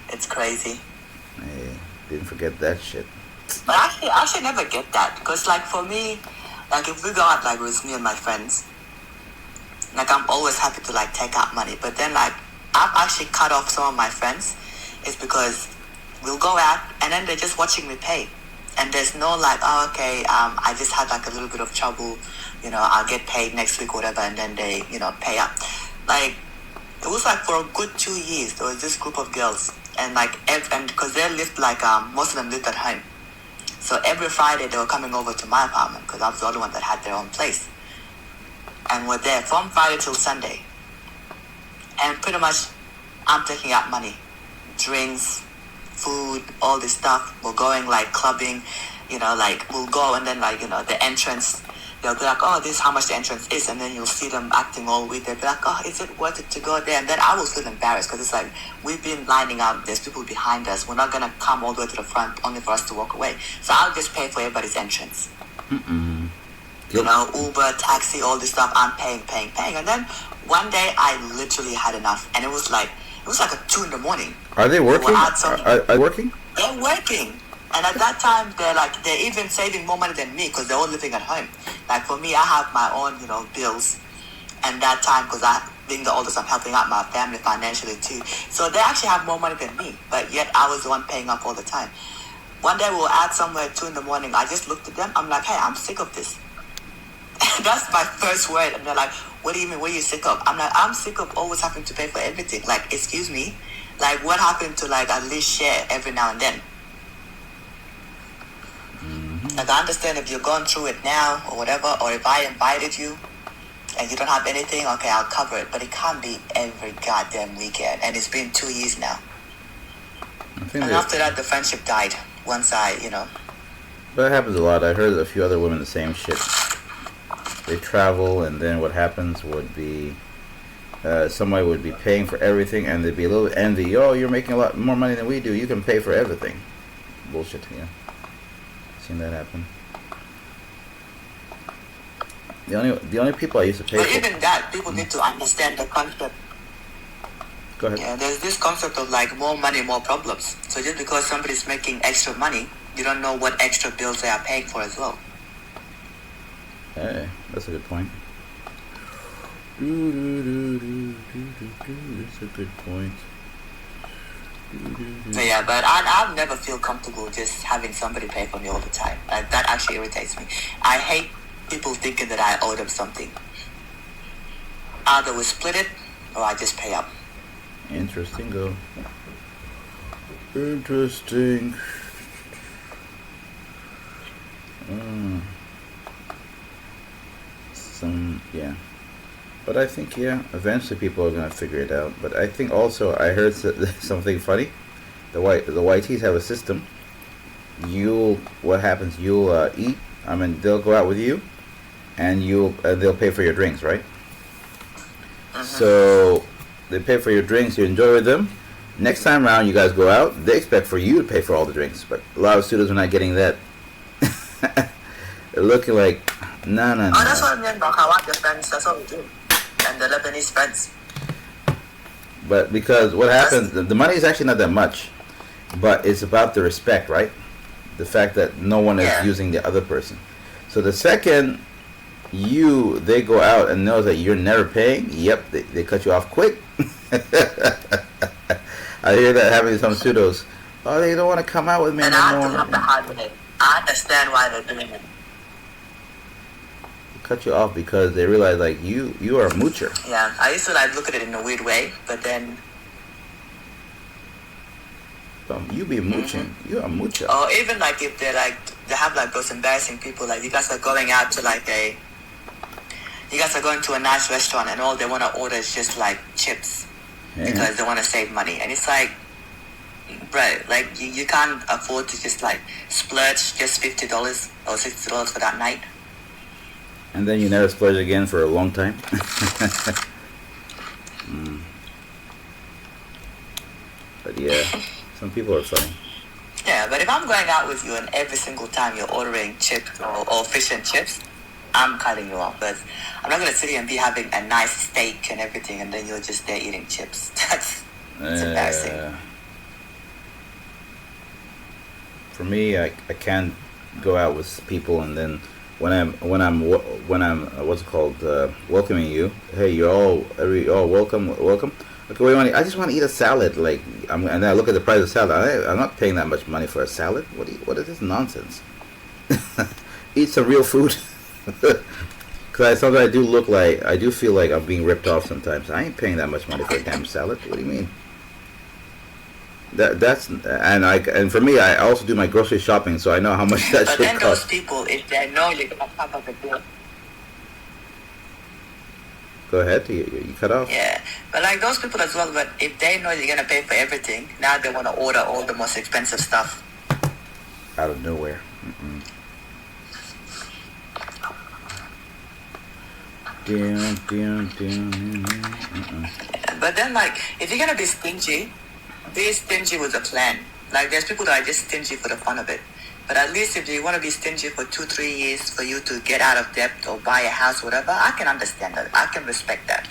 It's crazy. Hey, didn't forget that shit. But I should never get that, because like for me, like if we go out like with me and my friends, like I'm always happy to like take out money, but then like I've actually cut off some of my friends is because we'll go out and then they're just watching me pay. And there's no like, oh, okay, I just had like a little bit of trouble, I'll get paid next week or whatever, and then they, pay up. Like, it was like for a good 2 years, there was this group of girls, and like, and because they lived like, most of them lived at home. So every Friday they were coming over to my apartment because I was the only one that had their own place. And we're there from Friday till Sunday. And pretty much, I'm taking out money, drinks, food, all this stuff. We're going like clubbing, like we'll go and then like, the entrance, they'll be like, oh, this is how much the entrance is. And then you'll see them acting all weird. They'll be like, oh, is it worth it to go there? And then I will feel embarrassed because it's like, we've been lining up. There's people behind us. We're not going to come all the way to the front only for us to walk away. So I'll just pay for everybody's entrance. Mm-mm. Uber, taxi, all this stuff. I'm paying. And then one day I literally had enough. And it was like at 2 a.m. Are they working? Are they working? They're working. And at that time, they're even saving more money than me because they're all living at home. Like for me, I have my own, bills. And that time, because being the oldest, I'm helping out my family financially too. So they actually have more money than me. But yet I was the one paying up all the time. One day we were out somewhere at 2 a.m. I just looked at them. I'm like, hey, I'm sick of this. That's my first word. And they're like, what do you mean? What are you sick of? I'm like, I'm sick of always having to pay for everything. Like, excuse me? Like, what happened to, like, at least share every now and then? Mm-hmm. Like, I understand if you're going through it now or whatever, or if I invited you and you don't have anything, okay, I'll cover it. But it can't be every goddamn weekend. And it's been 2 years now. And after that, the friendship died once That happens a lot. I heard a few other women the same shit. They travel, and then what happens would be somebody would be paying for everything, and they'd be a little envy. Oh, you're making a lot more money than we do. You can pay for everything. Bullshit, yeah. Seen that happen. The only people I used to pay but for... even that, people need to understand the concept. Go ahead. Yeah, there's this concept of like more money, more problems. So just because somebody's making extra money, you don't know what extra bills they are paying for as well. Hey, that's a good point. That's a good point. So yeah, but I'll never feel comfortable just having somebody pay for me all the time. Like, that actually irritates me. I hate people thinking that I owe them something. Either we split it or I just pay up. Interesting, go. Interesting. Yeah. But I think, eventually people are going to figure it out. But I think also, I heard something funny. The YTs have a system. What happens, you'll eat, they'll go out with you, and they'll pay for your drinks, right? Mm-hmm. So, they pay for your drinks, you enjoy with them. Next time around, you guys go out, they expect for you to pay for all the drinks. But a lot of students are not getting that. They're looking like, no. Oh, that's what I meant about Kawaki friends. That's what we do. And the Lebanese friends. But because what happens, the money is actually not that much. But it's about the respect, right? The fact that no one is using the other person. So the second they go out and know that you're never paying, they cut you off quick. I hear that happening to some pseudos. Oh, they don't want to come out with me anymore. And I have the hard way. I understand why they're doing it. They cut you off because they realize like you are a moocher. Yeah, I used to like look at it in a weird way, but then you be mooching. Mm-hmm. You're a moocher. Or even like if they have like those embarrassing people, like you guys are going out to you guys are going to a nice restaurant and all they want to order is just like chips because they want to save money. And it's like, bro, like you can't afford to just like splurge just $50 or $60 for that night. And then you never splurge again for a long time. But yeah, some people are funny. Yeah, but if I'm going out with you and every single time you're ordering chips or fish and chips, I'm cutting you off. But I'm not going to sit here and be having a nice steak and everything and then you're just there eating chips. That's embarrassing. For me, I can't go out with people and then when I'm what's it called, welcoming you. Hey, you're all welcome. Okay, what do you want? I just want to eat a salad. Like, and then I look at the price of salad. I'm not paying that much money for a salad. What is this nonsense? Eat some real food. Because sometimes I do feel like I'm being ripped off sometimes. I ain't paying that much money for a damn salad. What do you mean? And for me, I also do my grocery shopping, so I know how much that But should then those cost. people, if they know you're gonna have a bill, Go ahead, you cut off. yeah. But like those people as well, but if they know you're gonna pay for everything, now they wanna order all the most expensive stuff. Out of nowhere. But then like, if you're gonna be stingy with a plan. Like there's people that are just stingy for the fun of it. But at least if you want to be stingy for 2-3 years for you to get out of debt or buy a house, whatever, I can understand that. I can respect that.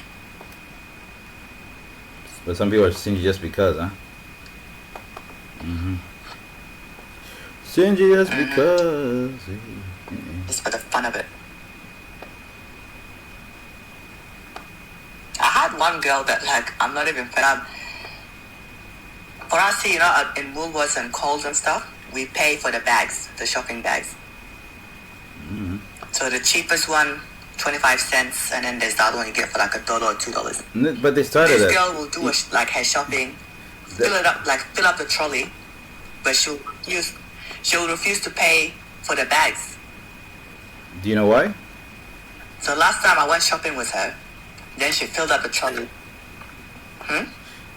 But some people are stingy just because, huh? Stingy just because. Just for the fun of it. I had one girl that like, I'm not even fed up. For us, you know, in Woolworths and Coles and stuff, we pay for the bags, the shopping bags. So the cheapest one, 25 cents, and then there's the other one you get for like $1 or $2. But they started This it. girl will do like her shopping, fill up the trolley, but she'll refuse to pay for the bags. Do you know why? So last time I went shopping with her, then she filled up the trolley.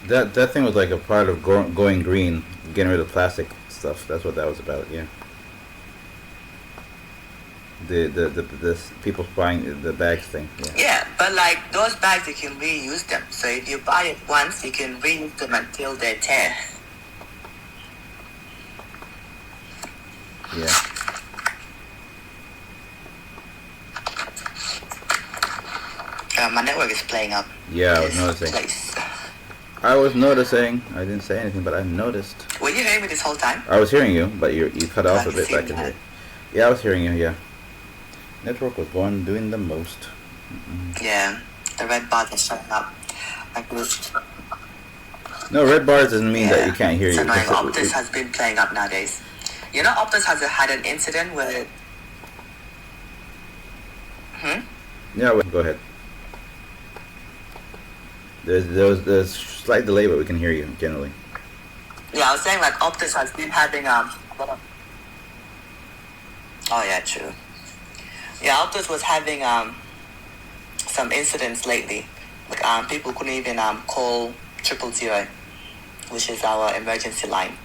That thing was like a part of going green, getting rid of plastic stuff. That's what that was about. Yeah. The people buying the bags thing. Yeah. Yeah, but like those bags, you can reuse them. So if you buy it once, you can reuse them until they tear. Yeah. My network is playing up. Yeah, I was this noticing. place. I was noticing. I didn't say anything, but I noticed. Were you hearing me this whole time? I was hearing you, but you cut off a I bit. see But I could that. hear. Yeah, I was hearing you. Yeah. Network was doing the most. Yeah, the red bar is showing up. Like this. No, red bars doesn't mean that Yeah, you can't hear it's you. annoying. Optus has been playing up nowadays. You know, Optus has had an incident where. Yeah, well, go ahead. There's slight delay, but we can hear you generally. Yeah, I was saying like Optus has been having Oh yeah, true. Yeah, Optus was having some incidents lately. Like people couldn't even call 000, which is our emergency line.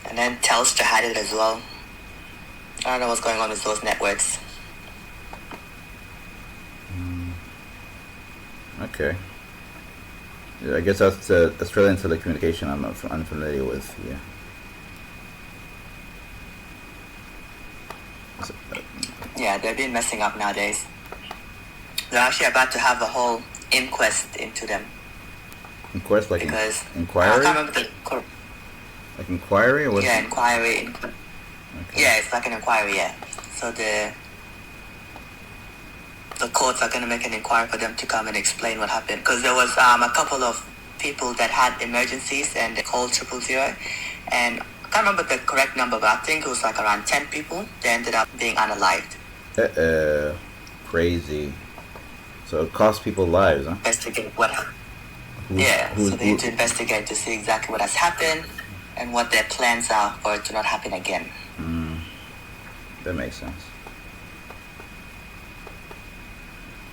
And then Telstra had it as well. I don't know what's going on with those networks. Okay. Yeah, I guess that's Australian telecommunication I'm unfamiliar with. Yeah. Yeah, they've been messing up nowadays. They're actually about to have a whole inquest into them. Inquest, like Because inquiry? I can't remember the Like inquiry or what? yeah, inquiry. Okay. Yeah, it's like an inquiry, yeah. So the courts are going to make an inquiry for them to come and explain what happened. Because there was a couple of people that had emergencies and they called 000. And I can't remember the correct number, but I think it was like around 10 people. They ended up being unalived. Crazy. So it costs people lives, huh? Investigate what happened. Yeah, so they need to investigate to see exactly what has happened and what their plans are for it to not happen again. That makes sense.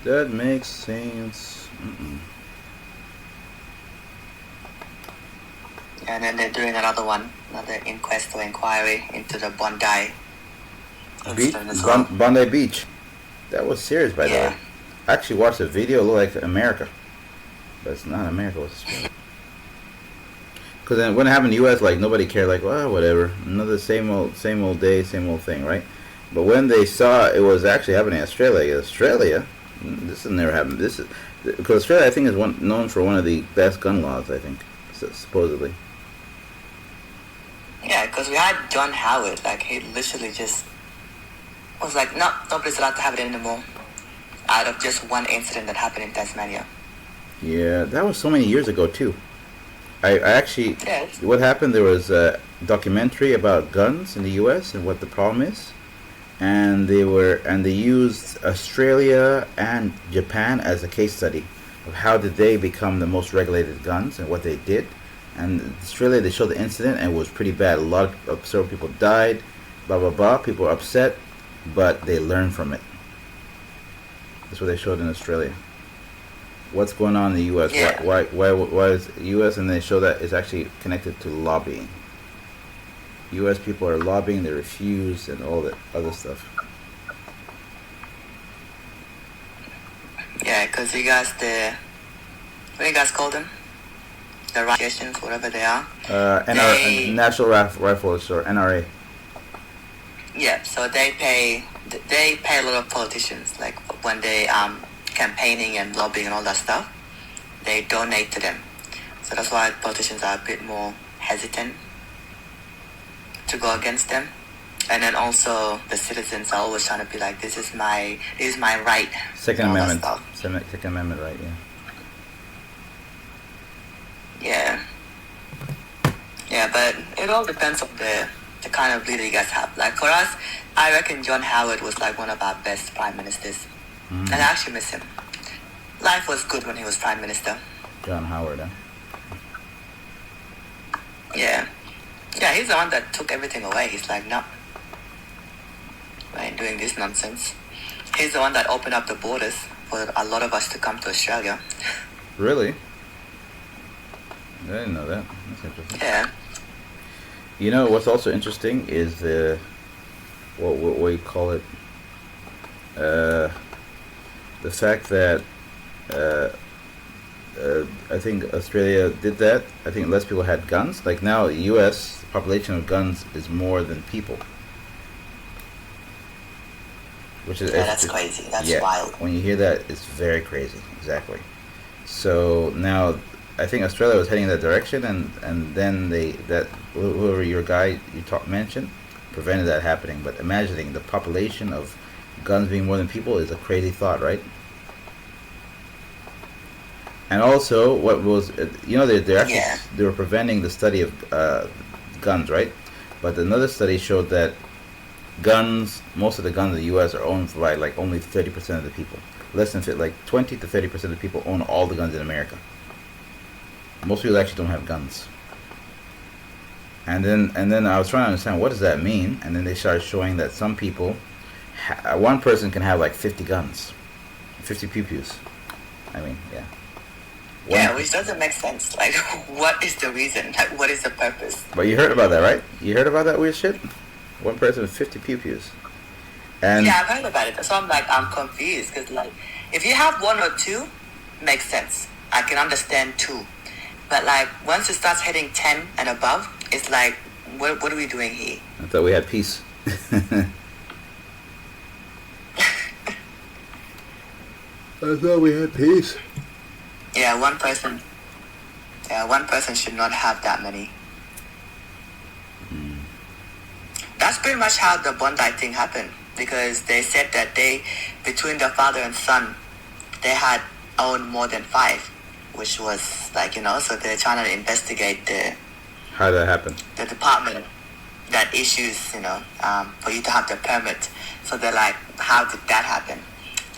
That makes sense. And then they're doing another inquest or inquiry into the Bondi Beach? incident as well. Bondi Beach. That was serious, by the Yeah. way. I actually watched the video. It looked like America. But it's not America. It's because then when it happened in the U.S., like, nobody cared. Like, well, whatever. Another same old day, same old thing, right? But when they saw it was actually happening in Australia, this has never happened. This is because Australia, I think, is known for one of the best gun laws. I think, supposedly. Yeah, because we had John Howard, like he literally just was like, no, nobody's allowed to have it anymore. Out of just one incident that happened in Tasmania. Yeah, that was so many years ago too. I actually, Yes. what happened? There was a documentary about guns in the U.S. and what the problem is, and they used Australia and Japan as a case study of how did they become the most regulated guns and what they did. And Australia, they showed the incident and it was pretty bad. A lot of several people died, blah blah blah. People were upset, but they learned from it. That's what they showed in Australia. What's going on in the U.S.? Yeah. Why is U.S. and they show that it's actually connected to lobbying. U.S. people are lobbying, they refuse, and all that other stuff. Yeah, because you guys, what do you guys call them? The radiations, whatever they are. NRA, National Rifle or NRA. Yeah, so they pay a lot of politicians, like when they campaigning and lobbying and all that stuff, they donate to them. So that's why politicians are a bit more hesitant to go against them. And then also the citizens are always trying to be like, this is my right. Second and all that Amendment. stuff. Second Amendment, right? Yeah. Yeah, but it all depends on the kind of leader you guys have. Like for us, I reckon John Howard was like one of our best prime ministers. And I actually miss him. Life was good when he was prime minister. John Howard, huh? Yeah. Yeah, he's the one that took everything away. He's like, no, I ain't doing this nonsense. He's the one that opened up the borders for a lot of us to come to Australia. Really? I didn't know that. That's interesting. Yeah. You know what's also interesting is the what you call it, the fact that I think Australia did that. I think less people had guns. Like now, the U.S. population of guns is more than people, which is Yeah, that's crazy. That's wild. When you hear that, it's very crazy. Exactly. So now, I think Australia was heading in that direction, and then whoever your guy mentioned prevented that happening. But imagining the population of guns being more than people is a crazy thought, right? And also, what was they're actually they were preventing the study of guns, right? But another study showed that most of the guns in the U.S. are owned by like only 30% of the people. Less than like 20 to 30% of the people own all the guns in America. Most people actually don't have guns. And then I was trying to understand what does that mean, and then they started showing that some people, one person can have like 50 guns, 50 pew-pews. I mean, yeah. Yeah, which doesn't make sense. Like, what is the reason? Like, what is the purpose? But you heard about that, right? You heard about that weird shit? One person with 50 pew-pews. And yeah, I've heard about it. So I'm like, I'm confused. Because, like, if you have one or two, makes sense. I can understand two. But, like, once it starts hitting 10 and above, it's like, what are we doing here? I thought we had peace. I thought we had peace. Yeah, one person should not have that many. That's pretty much how the Bondi thing happened, because they said that between the father and son, they had owned more than 5, which was like, so they're trying to investigate how did that happen? The department that issues, for you to have the permit. So they're like, how did that happen?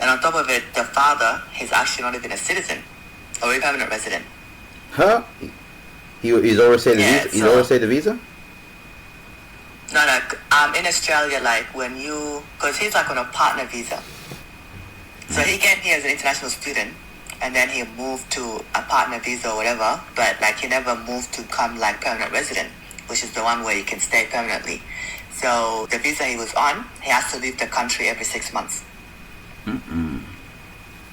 And on top of it, the father, he's actually not even a citizen or a permanent resident. Huh? He's overstayed the visa? He's overstayed the visa? No. In Australia, like because he's like on a partner visa. So he came here as an international student, and then he moved to a partner visa or whatever, but like he never moved to come like permanent resident, which is the one where you can stay permanently. So the visa he was on, he has to leave the country every 6 months.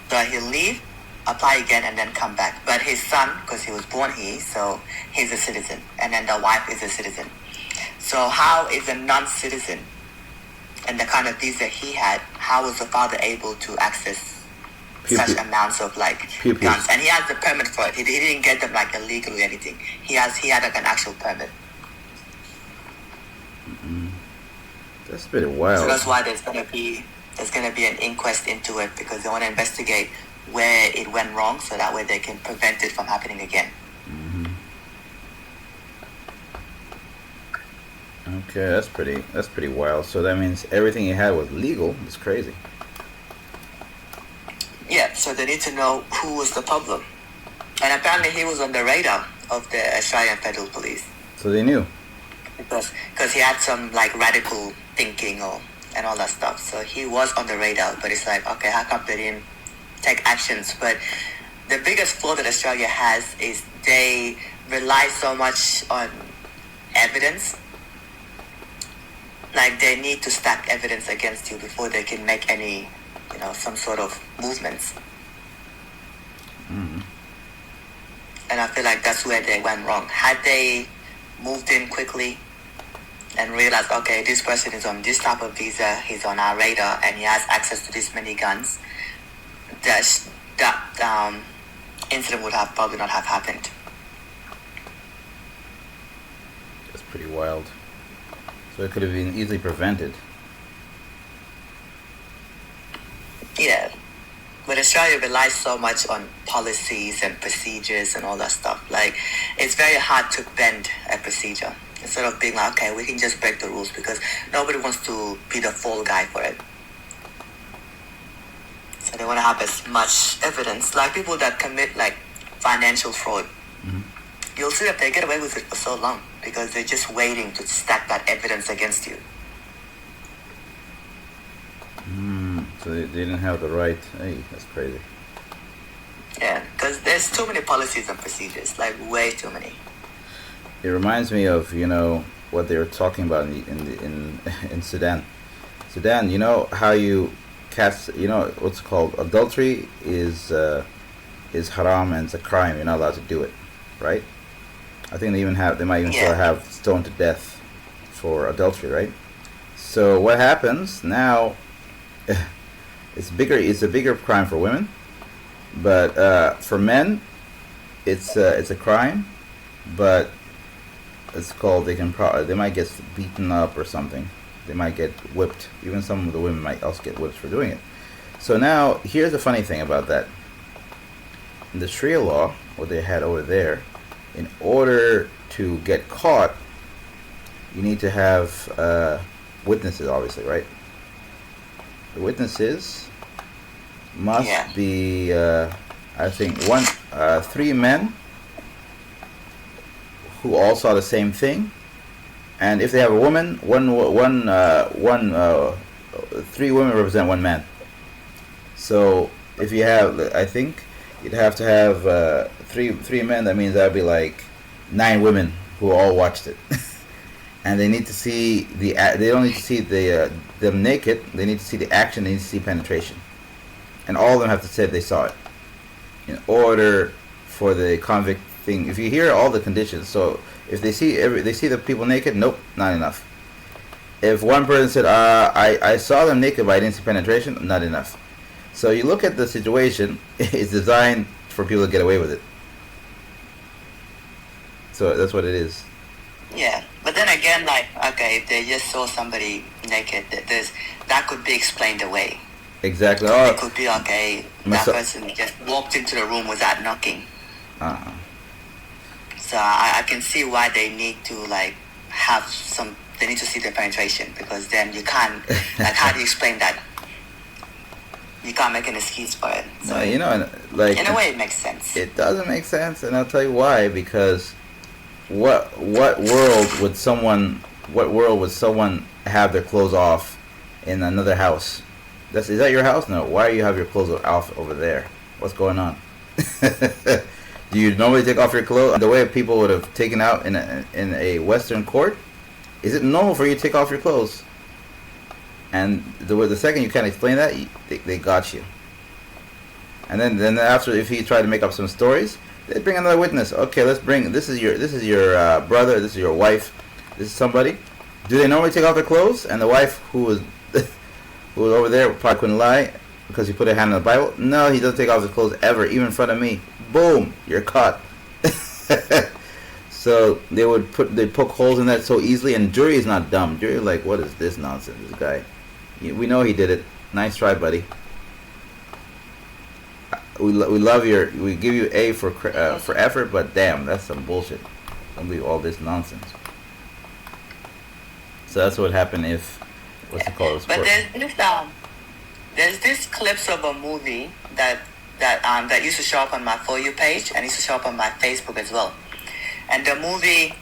So he'll leave, apply again, and then come back. But his son, because he was born here, so he's a citizen, and then the wife is a citizen. So how is a non-citizen and the kind of visa he had, how was the father able to access such amounts of like guns? And he has the permit for it. He didn't get them like illegally or anything. He had like an actual permit. That's a bit wild. So that's why there's gonna be an inquest into it, because they want to investigate where it went wrong, so that way they can prevent it from happening again. Mm-hmm. Okay, that's pretty wild. So that means everything he had was legal. It's crazy. Yeah, so they need to know who was the problem. And apparently he was on the radar of the Australian Federal Police. So they knew. Because he had some like radical thinking and all that stuff. So he was on the radar, but it's like, okay, how come they didn't take actions? But the biggest flaw that Australia has is they rely so much on evidence. Like they need to stack evidence against you before they can make any, some sort of movements. Mm-hmm. And I feel like that's where they went wrong. Had they moved in quickly and realized, okay, this person is on this type of visa, he's on our radar, and he has access to this many guns, that incident would have probably not have happened. That's pretty wild. So it could have been easily prevented. Yeah. But Australia relies so much on policies and procedures and all that stuff. Like, it's very hard to bend a procedure. Instead of being like, okay, we can just break the rules, because nobody wants to be the fall guy for it. So they want to have as much evidence. Like people that commit like financial fraud, mm-hmm. You'll see that they get away with it for so long because they're just waiting to stack that evidence against you. So they didn't have the right. Hey, that's crazy. Yeah, because there's too many policies and procedures, like way too many. It reminds me of what they were talking about in Sudan. Sudan, you know how you cast, what's called adultery is haram and it's a crime. You're not allowed to do it, right? I think they might even still have stoned to death for adultery, right? So what happens now? It's a bigger crime for women, but for men, it's a crime, but it's called they might get beaten up or something. They might get whipped. Even some of the women might also get whipped for doing it. So now here's the funny thing about that. In the Sharia law, what they had over there, in order to get caught, you need to have witnesses, obviously, right? The witnesses must be, I think, 3 men who all saw the same thing, and if they have a woman, 3 women represent 1 man. So if you have, I think, you'd have to have 3 men. That means that'd be like 9 women who all watched it. And they need to see they don't need to see them naked. They need to see the action. They need to see penetration, and all of them have to say they saw it, in order for the convict thing. If you hear all the conditions, so if they see the people naked, nope, not enough. If one person said, I saw them naked, but I didn't see penetration, not enough. So you look at the situation; it's designed for people to get away with it. So that's what it is. Yeah, but then again, like, okay, if they just saw somebody naked, that could be explained away. Exactly. It could be, okay, that person just walked into the room without knocking. Uh-huh. So I can see why they need to, like, they need to see the penetration, because then you can't, like, how do you explain that? You can't make an excuse for it. So no, like, in a way, it makes sense. It doesn't make sense, and I'll tell you why, because what world would someone have their clothes off in another house? Is that your house? No. Why do you have your clothes off over there? What's going on? Do you normally take off your clothes the way people would have taken out in a Western court? Is it normal for you to take off your clothes? And the second you can't explain that, they got you. And then after, if he tried to make up some stories, they bring another witness. Okay, this is your brother, this is your wife, this is somebody. Do they normally take off their clothes? And the wife who was over there probably couldn't lie because he put a hand on the Bible. No, he doesn't take off his clothes ever, even in front of me. Boom, you're caught. So they poke holes in that so easily, and jury is not dumb. Jury is like, what is this nonsense? This guy, we know he did it. Nice try, buddy. we love we give you A for effort, but damn, that's some bullshit. Don't believe all this nonsense. So that's what happened if what's it called? But there's this clips of a movie that used to show up on my For You page and used to show up on my Facebook as well. And the movie,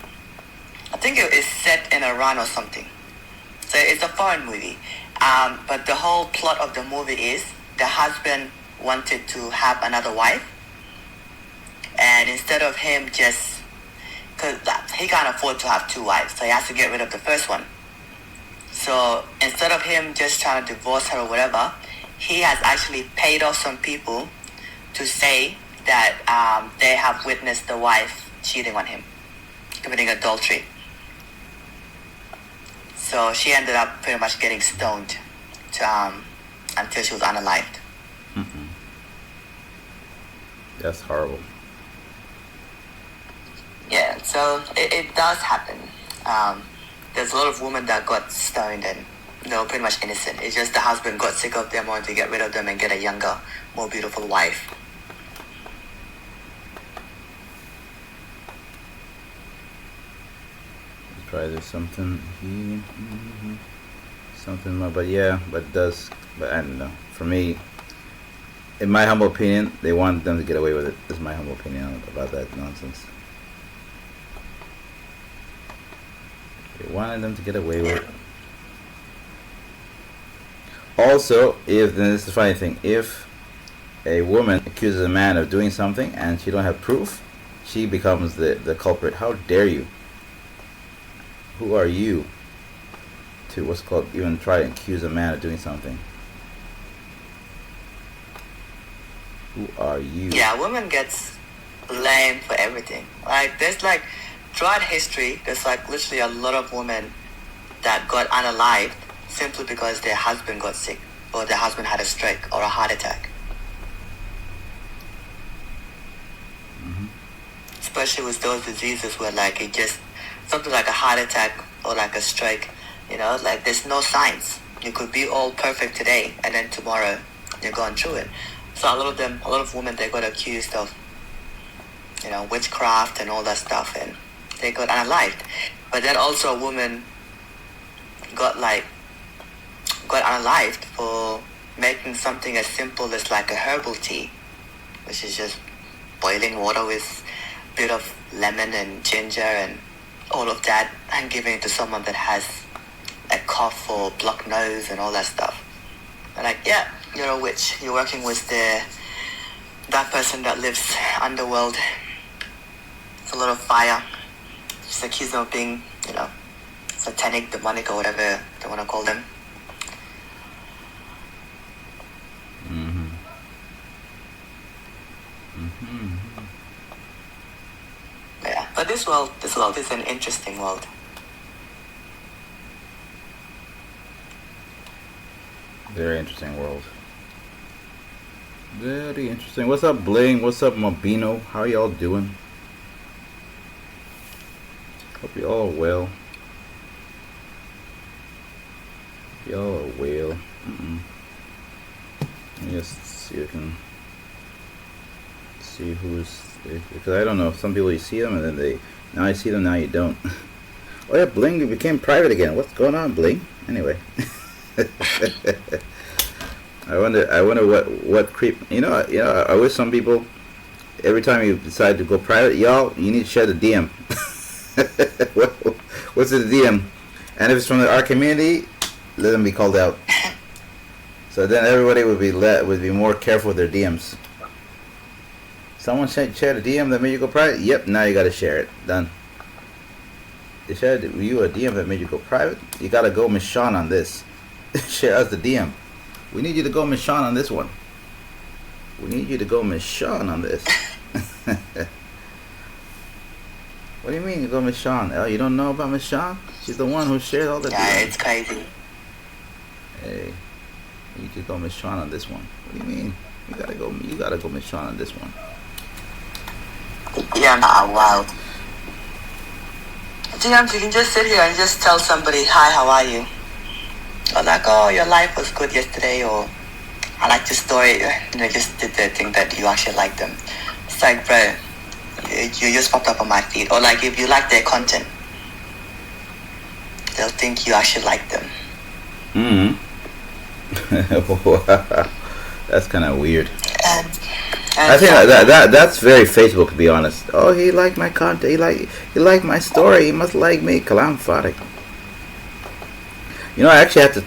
I think it is set in Iran or something. So it's a foreign movie. But the whole plot of the movie is the husband wanted to have another wife. And instead of him just, because he can't afford to have two wives, so he has to get rid of the first one. So instead of him just trying to divorce her or whatever, he has actually paid off some people to say that they have witnessed the wife cheating on him, committing adultery. So she ended up pretty much getting stoned until she was unalived. Mm-mm. That's horrible. Yeah, so it does happen. There's a lot of women that got stoned and they were pretty much innocent. It's just the husband got sick of them, wanted to get rid of them and get a younger, more beautiful wife. Let's try this something here. Mm-hmm. Something more, but yeah, but I don't know. For me, in my humble opinion, they wanted them to get away with it. This is my humble opinion about that nonsense. They wanted them to get away with it. Also, then this is the funny thing, if a woman accuses a man of doing something and she don't have proof, she becomes the culprit. How dare you? Who are you to even try to accuse a man of doing something? Who are you? Yeah, women gets blamed for everything. There's throughout history, there's literally a lot of women that got unalived simply because their husband got sick or their husband had a stroke or a heart attack. Mm-hmm. Especially with those diseases where it just something like a heart attack or a stroke, there's no signs. You could be all perfect today and then tomorrow you're going through it. So a lot of women, they got accused of, witchcraft and all that stuff, and they got unalived. But then also a woman got unalived for making something as simple as a herbal tea, which is just boiling water with a bit of lemon and ginger and all of that and giving it to someone that has a cough or blocked nose and all that stuff. And yeah, you're a witch. You're working with that person that lives underworld. It's a lot of fire. Just accuse them of being, satanic, demonic, or whatever they want to call them. Mm-hmm. Mm-hmm. Yeah, but this world is an interesting world. Very interesting world. Very interesting. What's up, Bling? What's up, Mabino? How y'all doing? Hope you all are well. Y'all are well. Yes, see if I can see who's, because I don't know. Some people you see them and then now I see them, now you don't. Oh yeah, Bling, you became private again. What's going on, Bling? Anyway. I wonder what creep. I wish some people, every time you decide to go private, y'all, you need to share the DM. What's the DM? And if it's from our community, let them be called out. So then everybody would be more careful with their DMs. Someone share the DM that made you go private. Yep, now you gotta share it. Done. They shared you a DM that made you go private. You gotta go Miss Sean on this. Share us the DM. We need you to go Miss Sean on this one. We need you to go Miss Sean on this. What do you mean you go Miss Sean? Oh, you don't know about Miss Sean? She's the one who shared all the Yeah, DMs. it's crazy. Hey, you need to go Miss Sean on this one. What do you mean? You gotta go Miss Sean on this one. Yeah, nah, wild. DMs, you can just sit here and just tell somebody, hi, how are you? Or oh, your life was good yesterday, or I like the story, just did they think that you actually like them. It's like, bro, you just popped up on my feed. Or like, if you like their content, they'll think you actually like them. That's kind of weird. And I think that's very Facebook, to be honest. Oh, he liked my content. He liked my story. He must like me. Kalam Farik. I actually had to